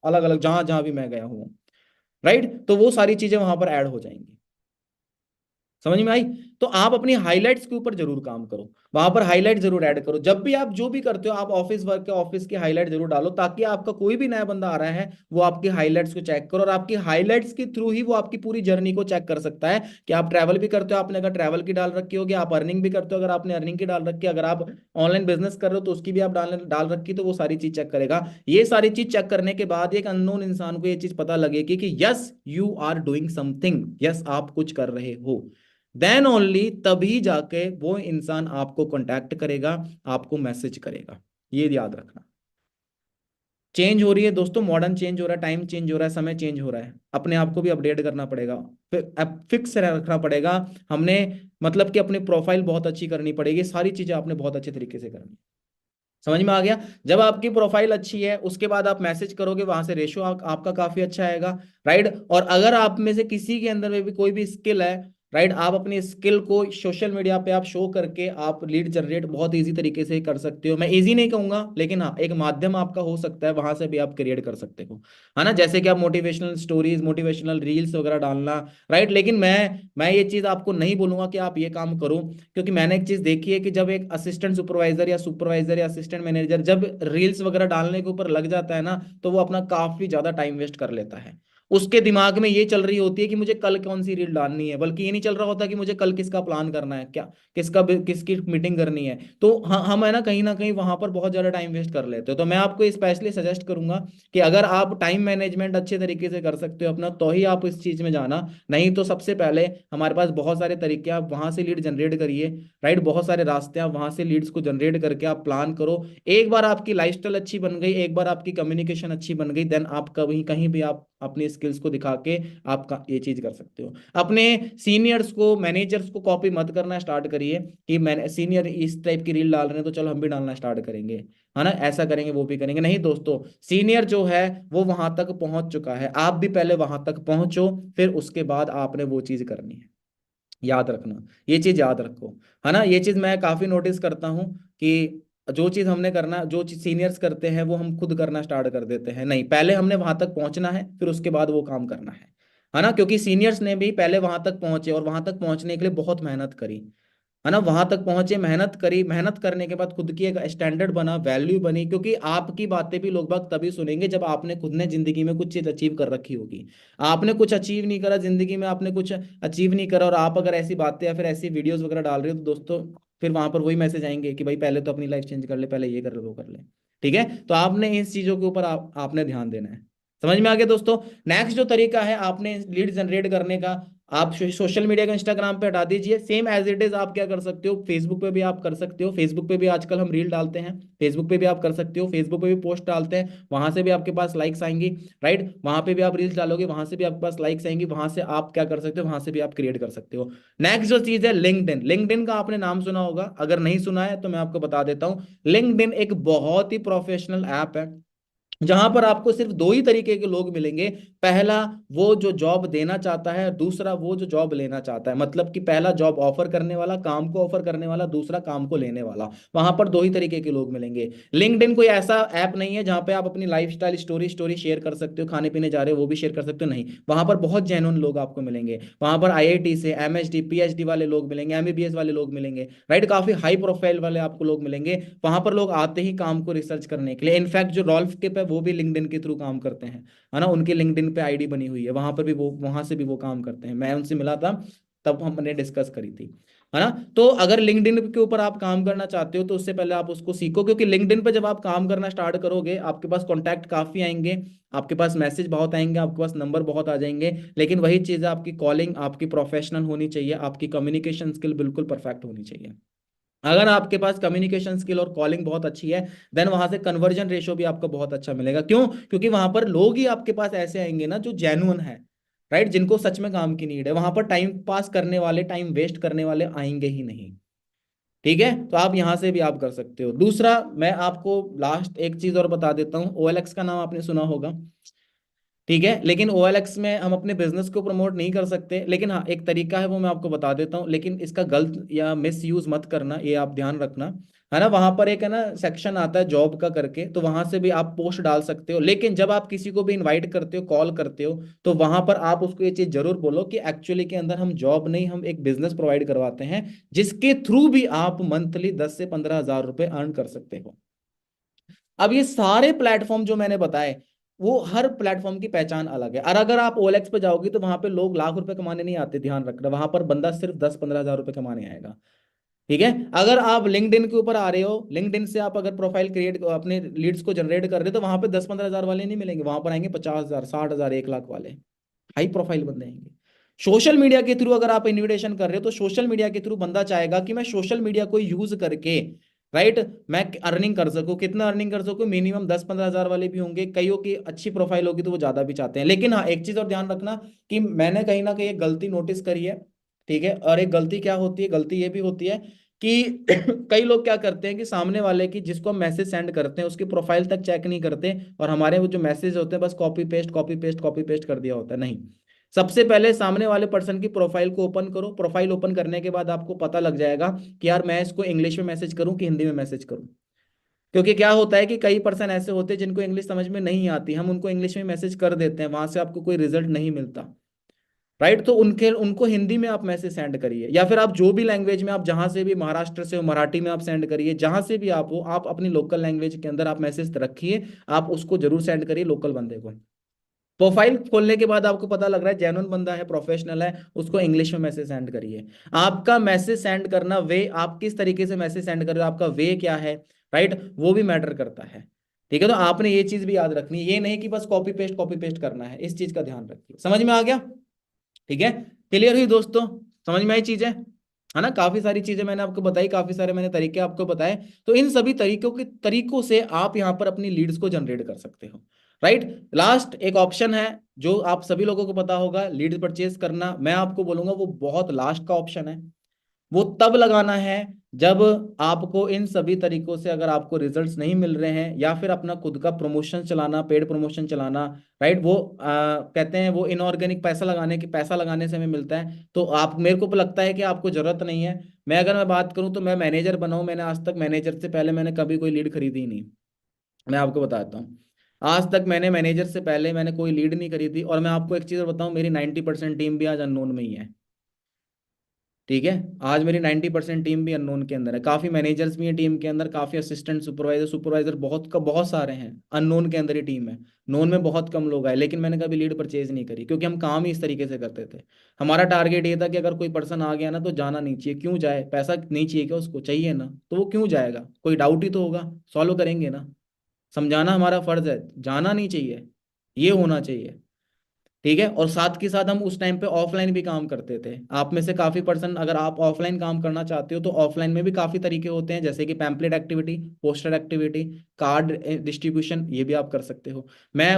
अलग अलग जहां जहां भी मैं गया हूँ। राइट। तो वो सारी चीजें वहां पर ऐड हो जाएंगी। समझ में आई। तो आप अपनी हाइलाइट्स के ऊपर जरूर काम करो, वहां पर हाइलाइट जरूर ऐड करो। जब भी आप जो भी करते हो, आप ऑफिस वर्क के ऑफिस की हाइलाइट जरूर डालो, ताकि आपका कोई भी नया बंदा आ रहा है वो आपकी हाइलाइट्स को चेक करो, और आपकी हाइलाइट्स के थ्रू ही वो आपकी पूरी जर्नी को चेक कर सकता है कि आप ट्रैवल भी करते हो, आपने अगर ट्रैवल की डाल रखी होगी, आप अर्निंग भी करते हो अगर आपने अर्निंग की डाल रखी है, अगर आप ऑनलाइन बिजनेस कर रहे हो तो उसकी भी आप डाल डाल रखी, तो वो सारी चीज चेक करेगा। ये सारी चीज चेक करने के बाद एक अननोन इंसान को ये चीज पता लगेगी कि yes you are doing something, yes आप कुछ कर रहे हो, देन ओनली तभी जाके वो इंसान आपको कांटेक्ट करेगा, आपको मैसेज करेगा। ये याद रखना। चेंज हो रही है दोस्तों, मॉडर्न चेंज हो रहा है, टाइम चेंज हो रहा है, समय चेंज हो रहा है, अपने आप को भी अपडेट करना पड़ेगा, फिक्स रखना पड़ेगा। हमने, मतलब कि अपनी प्रोफाइल बहुत अच्छी करनी पड़ेगी, सारी चीजें आपने बहुत अच्छे तरीके से करनी। समझ में आ गया। जब आपकी प्रोफाइल अच्छी है उसके बाद आप मैसेज करोगे, वहां से रेशो आपका काफी अच्छा आएगा। राइट। और अगर आप में से किसी के अंदर में भी कोई भी स्किल है, राइट। आप अपनी स्किल को सोशल मीडिया पे आप शो करके आप लीड जनरेट बहुत इजी तरीके से कर सकते हो। मैं इजी नहीं कहूंगा, लेकिन हाँ एक माध्यम आपका हो सकता है, वहां से भी आप क्रिएट कर सकते हो, है ना। जैसे कि आप मोटिवेशनल स्टोरीज, मोटिवेशनल रील्स वगैरह डालना, राइट। लेकिन मैं ये चीज आपको नहीं बोलूंगा कि आप ये काम करो, क्योंकि मैंने एक चीज देखी है कि जब एक असिस्टेंट सुपरवाइजर या सुपरवाइजर या असिस्टेंट मैनेजर जब रील्स वगैरह डालने के ऊपर लग जाता है ना, तो वो अपना काफी ज्यादा टाइम वेस्ट कर लेता है। उसके दिमाग में ये चल रही होती है कि मुझे कल कौन सी रील डालनी है, बल्कि ये नहीं चल रहा होता कि मुझे कल किसका प्लान करना है, क्या किसकी मीटिंग करनी है। तो हम है ना कहीं वहां पर बहुत ज्यादा टाइम वेस्ट कर लेते हो। तो मैं आपको स्पेशली सजेस्ट करूंगा कि अगर आप टाइम मैनेजमेंट अच्छे तरीके से कर सकते हो अपना, तो ही आप इस चीज में जाना। नहीं तो सबसे पहले हमारे पास बहुत सारे तरीके, आप वहां से लीड जनरेट करिए, राइट। बहुत सारे रास्ते, आप वहां से लीड्स को जनरेट करके आप प्लान करो। एक बार आपकी लाइफस्टाइल अच्छी बन गई, एक बार आपकी कम्युनिकेशन अच्छी बन गई, देन आप कहीं कहीं भी आप अपनी स्किल्स को दिखा के आप ये चीज कर सकते हो। अपने सीनियर्स को, मैनेजर्स को कॉपी मत करना स्टार्ट करिए कि मैंने सीनियर इस टाइप की रील डाल रहे हैं तो चलो हम भी डालना स्टार्ट करेंगे, है ना, ऐसा करेंगे वो भी करेंगे। नहीं दोस्तों, सीनियर जो है वो वहां तक पहुंच चुका है, आप भी पहले वहां तक पहुंचो, फिर उसके बाद आपने वो चीज करनी है। याद रखना, ये चीज याद रखो, है ना। ये चीज मैं काफी नोटिस करता हूँ कि जो चीज हमने करना, जो चीज सीनियर्स करते हैं वो हम खुद करना स्टार्ट कर देते हैं। नहीं, पहले हमने वहां तक पहुंचना है, फिर उसके बाद वो काम करना है ना। क्योंकि सीनियर्स ने भी पहले वहां तक पहुंचे और वहां तक पहुंचने के लिए बहुत मेहनत करी, है ना। वहां तक पहुंचे, मेहनत करी, मेहनत करने के बाद खुद की एक स्टैंडर्ड बना, वैल्यू बनी। क्योंकि आपकी बातें भी लोग बाग तभी सुनेंगे जब आपने खुद ने जिंदगी में कुछ चीज अचीव कर रखी होगी। आपने कुछ अचीव नहीं करा जिंदगी में, आपने कुछ अचीव नहीं करा, और आप अगर ऐसी बातें या फिर ऐसी वीडियोस वगैरह डाल रहे हो, तो दोस्तों फिर वहां पर वही मैसेज आएंगे कि भाई पहले तो अपनी लाइफ चेंज कर ले, पहले ये कर ले, वो कर ले। ठीक है, तो आपने इस चीजों के ऊपर आपने ध्यान देना है। समझ में आ गया दोस्तों। नेक्स्ट जो तरीका है आपने लीड जनरेट करने का, आप सोशल मीडिया का इंस्टाग्राम पे हटा दीजिए, सेम एज इट इज आप क्या कर सकते हो, फेसबुक पे भी आप कर सकते हो। फेसबुक पे भी आजकल हम रील डालते हैं, फेसबुक पे भी आप कर सकते हो, फेसबुक पे भी पोस्ट डालते हैं, वहां से भी आपके पास लाइक्स आएंगी, राइट। वहां पे भी आप रील्स डालोगे, वहां से भी आपके पास लाइक्स आएंगी, वहां से आप क्या कर सकते हो, वहां से भी आप क्रिएट कर सकते हो। नेक्स्ट जो चीज है लिंक्डइन। लिंक्डइन का आपने नाम सुना होगा, अगर नहीं सुना है तो मैं आपको बता देता हूँ। लिंक्डइन एक बहुत ही प्रोफेशनल ऐप है, जहां पर आपको सिर्फ दो ही तरीके के लोग मिलेंगे। पहला, वो जो जॉब देना चाहता है, दूसरा वो जो जॉब लेना चाहता है। मतलब कि पहला जॉब ऑफर करने वाला, काम को ऑफर करने वाला, दूसरा काम को लेने वाला। वहां पर दो ही तरीके के लोग मिलेंगे। लिंक्डइन कोई ऐसा ऐप नहीं है जहां पे आप अपनी लाइफस्टाइल स्टोरी स्टोरी शेयर कर सकते हो, खाने पीने जा रहे हो वो भी शेयर कर सकते हो, नहीं। वहां पर बहुत जेन्युइन लोग आपको मिलेंगे। वहां पर आईआईटी से एमएचडी पीएचडी वाले लोग मिलेंगे, एमबीबीएस वाले लोग मिलेंगे, राइट। काफी हाई प्रोफाइल वाले आपको लोग मिलेंगे। वहां पर लोग आते ही काम को रिसर्च करने के लिए। इनफैक्ट जो रॉल्फ किप है वो भी लिंक्डइन के थ्रू काम करते हैं, है ना। उनकी लिंक्डइन पे आईडी बनी हुई है, वहां पर भी वो, वहां से भी वो काम करते हैं। मैं उनसे मिला था, तब हमने डिस्कस करी थी, है ना। तो अगर लिंक्डइन के ऊपर आप काम करना चाहते हो तो उससे पहले आप उसको सीखो, क्योंकि लिंक्डइन पे जब आप काम करना स्टार्ट करोगे आपके पास कॉन्टैक्ट काफी आएंगे, आपके पास मैसेज बहुत आएंगे, आपके पास नंबर बहुत आ जाएंगे। लेकिन वही चीज़ है, आपकी कॉलिंग आपकी प्रोफेशनल होनी चाहिए, आपकी कम्युनिकेशन स्किल बिल्कुल परफेक्ट होनी चाहिए। अगर आपके पास कम्युनिकेशन स्किल और कॉलिंग बहुत अच्छी है, देन वहां से कन्वर्जन रेशियो भी आपका बहुत अच्छा मिलेगा। क्यों? क्योंकि वहां पर लोग ही आपके पास ऐसे आएंगे ना जो जेन्युइन है, राइट, जिनको सच में काम की नीड है। वहां पर टाइम पास करने वाले, टाइम वेस्ट करने वाले आएंगे ही नहीं। ठीक है, तो आप यहां से भी आप कर सकते हो। दूसरा, मैं आपको लास्ट एक चीज और बता देता हूँ। ओएलएक्स का नाम आपने सुना होगा, ठीक है। लेकिन ओएलएक्स में हम अपने बिजनेस को प्रमोट नहीं कर सकते, लेकिन हाँ एक तरीका है वो मैं आपको बता देता हूँ। लेकिन इसका गलत या मिस यूज मत करना, ये आप ध्यान रखना, है ना। वहां पर एक है ना सेक्शन आता है जॉब का करके, तो वहां से भी आप पोस्ट डाल सकते हो। लेकिन जब आप किसी को भी इनवाइट करते हो, कॉल करते हो, तो वहां पर आप उसको ये चीज जरूर बोलो कि एक्चुअली के अंदर हम जॉब नहीं, हम एक बिजनेस प्रोवाइड करवाते हैं, जिसके थ्रू भी आप मंथली 10 से 15 हजार रुपए अर्न कर सकते हो। अब ये सारे प्लेटफॉर्म जो मैंने बताए, वो हर प्लेटफॉर्म की पहचान अलग है। और अगर आप ओएलएक्स पे जाओगे तो वहां पे लोग लाख रुपए कमाने नहीं आते, ध्यान रखना, वहां पर बंदा सिर्फ 10 15 हजार रुपए कमाने आएगा। ठीक है। अगर आप लिंक्डइन के ऊपर आ रहे हो, लिंक्डइन से आप अगर प्रोफाइल क्रिएट, अपने लीड्स को जनरेट कर रहे हो, तो वहां पे 10 15 हजार वाले नहीं मिलेंगे, वहां पर आएंगे 50 हजार, 60 हजार, 1 लाख वाले हाई प्रोफाइल बंदे आएंगे। सोशल मीडिया के थ्रू अगर आप इन्विटेशन कर रहे हो, तो सोशल मीडिया के थ्रू बंदा चाहेगा कि मैं सोशल मीडिया को यूज करके, राइट, मैं अर्निंग कर सकूं। कितना अर्निंग कर सकूं? मिनिमम 10 15 हजार वाले भी होंगे, कईयों की अच्छी प्रोफाइल होगी तो वो ज्यादा भी चाहते हैं। लेकिन हाँ एक चीज और ध्यान रखना कि मैंने कहीं ना कहीं एक गलती नोटिस करी है, ठीक है। और एक गलती क्या होती है, गलती ये भी होती है कि कई लोग क्या करते हैं कि सामने वाले की, जिसको हम मैसेज सेंड करते हैं, उसकी प्रोफाइल तक चेक नहीं करते, और हमारे वो जो मैसेज होते हैं बस copy paste copy paste copy paste कर दिया होता है। नहीं, सबसे पहले सामने वाले पर्सन की प्रोफाइल को ओपन करो। प्रोफाइल ओपन करने के बाद आपको पता लग जाएगा कि यार मैं इसको इंग्लिश में मैसेज करूं कि हिंदी में मैसेज करूं। क्योंकि क्या होता है कि कई पर्सन ऐसे होते हैं जिनको इंग्लिश समझ में नहीं आती, हम उनको इंग्लिश में मैसेज कर देते हैं, वहां से आपको कोई रिजल्ट नहीं मिलता। राइट, तो उनके उनको हिंदी में आप मैसेज सेंड करिए, या फिर आप जो भी लैंग्वेज में, आप जहां से भी, महाराष्ट्र से हो मराठी में आप सेंड करिए, जहां से भी आप हो, आप अपनी लोकल लैंग्वेज के अंदर आप मैसेज रखिए। आप उसको जरूर सेंड करिए लोकल बंदे को। प्रोफाइल खोलने के बाद आपको पता लग रहा है जेन्युइन बंदा है, प्रोफेशनल है, उसको इंग्लिश में मैसेज सेंड करिए। आपका मैसेज सेंड करना वे, आप किस तरीके से मैसेज सेंड कर रहे हो, आपका वे क्या है, राइट, वो भी मैटर करता है। ठीक है, तो आपने ये चीज भी याद रखनी है, ये नहीं कि बस कॉपी पेस्ट करना है, इस चीज का ध्यान रखिए। समझ में आ गया? ठीक है, क्लियर हुई दोस्तों? समझ में आई चीजें, है ना? काफी सारी चीजें मैंने आपको बताई, काफी सारे मैंने तरीके आपको बताए। तो इन सभी तरीकों से आप यहाँ पर अपनी लीड्स को जनरेट कर सकते हो। राइट, लास्ट एक ऑप्शन है जो आप सभी लोगों को पता होगा, लीड परचेज करना। मैं आपको बोलूंगा वो बहुत लास्ट का ऑप्शन है। वो तब लगाना है जब आपको इन सभी तरीकों से अगर आपको रिजल्ट्स नहीं मिल रहे हैं, या फिर अपना खुद का प्रमोशन चलाना, पेड प्रमोशन चलाना। राइट, वो कहते हैं वो इनऑर्गेनिक पैसा लगाने से हमें मिलता है। तो आप, मेरे को लगता है कि आपको जरूरत नहीं है। मैं बात करूं तो मैं मैनेजर बनाऊं, मैंने आज तक मैनेजर से पहले मैंने कभी कोई लीड खरीदी ही नहीं। मैं आपको बताता हूँ, आज तक मैंने मैनेजर से पहले मैंने कोई लीड नहीं खरीदी। और मैं आपको एक चीज़ बताऊं, मेरी 90% टीम भी आज अननोन में ही है। ठीक है, आज मेरी 90% टीम भी अननोन के अंदर है। काफी मैनेजर्स भी हैं टीम के अंदर, काफी असिस्टेंट सुपरवाइजर बहुत सारे हैं, अननोन के अंदर ही टीम है। नोन में बहुत कम लोग आए, लेकिन मैंने कभी लीड परचेज नहीं करी, क्योंकि हम काम ही इस तरीके से करते थे। हमारा टारगेट ये था कि अगर कोई पर्सन आ गया ना तो जाना नहीं चाहिए। क्यों जाए? पैसा नहीं चाहिए क्या उसको? चाहिए ना, तो वो क्यों जाएगा? कोई डाउट ही तो होगा, सॉल्व करेंगे ना। समझाना हमारा फर्ज है, जाना नहीं चाहिए, ये होना चाहिए। ठीक है, और साथ के साथ हम उस टाइम पे ऑफलाइन भी काम करते थे। आप में से काफी पर्सन, अगर आप ऑफलाइन काम करना चाहते हो तो ऑफलाइन में भी काफी तरीके होते हैं, जैसे कि pamphlet activity, poster activity, card distribution, ये भी आप कर सकते हो।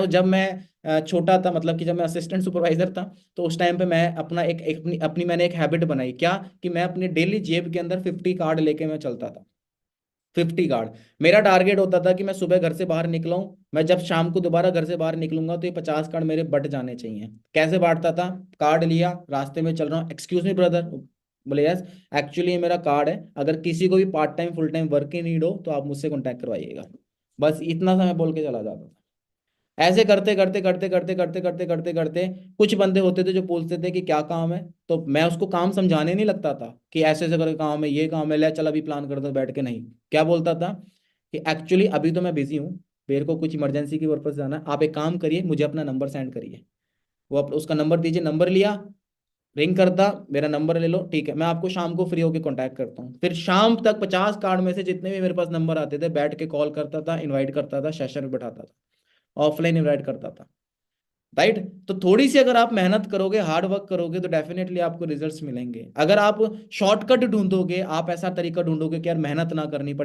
जब मैं छोटा था, मतलब कि जब मैं असिस्टेंट सुपरवाइजर था, तो उस टाइम पे मैं अपना अपनी मैंने एक हैबिट बनाई, क्या कि मैं अपनी डेली जेब के अंदर 50 कार्ड लेके मैं चलता था। 50 कार्ड। मेरा टारगेट होता था कि मैं सुबह घर से बाहर निकला हूं, मैं जब शाम को दोबारा घर से बाहर निकलूंगा तो ये 50 कार्ड मेरे बट जाने चाहिए। कैसे बांटता था? कार्ड लिया, रास्ते में चल रहा हूँ, एक्सक्यूज मी ब्रदर, बोले यस, एक्चुअली ये मेरा कार्ड है, अगर किसी को भी part time full time work की नीड हो तो आप मुझसे कॉन्टैक्ट करवाइएगा। बस इतना सा मैं बोल के चला जाता था। ऐसे करते करते करते करते करते करते करते करते कुछ बंदे होते थे जो पूछते थे कि क्या काम है, तो मैं उसको काम समझाने नहीं लगता था कि ऐसे ऐसे करके काम है, ये काम है, ले चल अभी प्लान कर दो बैठ के। नहीं, क्या बोलता था कि एक्चुअली अभी तो मैं बिजी हूँ, मेरे को कुछ इमरजेंसी की पर्पज जाना है, आप एक काम करिए, मुझे अपना नंबर सेंड करिए। वो उसका नंबर दीजिए, नंबर लिया, रिंग करता, मेरा नंबर ले लो, ठीक है, मैं आपको शाम को फ्री होकर कांटेक्ट करता हूँ। फिर शाम तक 50 कार्ड में से जितने भी मेरे पास नंबर आते थे, बैठ के कॉल करता था, इनवाइट करता था, सेशन में बैठाता था, ऑफलाइन इनवाइट करता था। राइट, तो थोड़ी सी अगर आप मेहनत करोगे, हार्ड वर्क करोगे, तो डेफिनेटली आपको रिजल्ट्स मिलेंगे। अगर आप शॉर्टकट ढूंढोगे, आप ऐसा तरीका ढूंढोगे कि यार मेहनत ना करनी पड़े,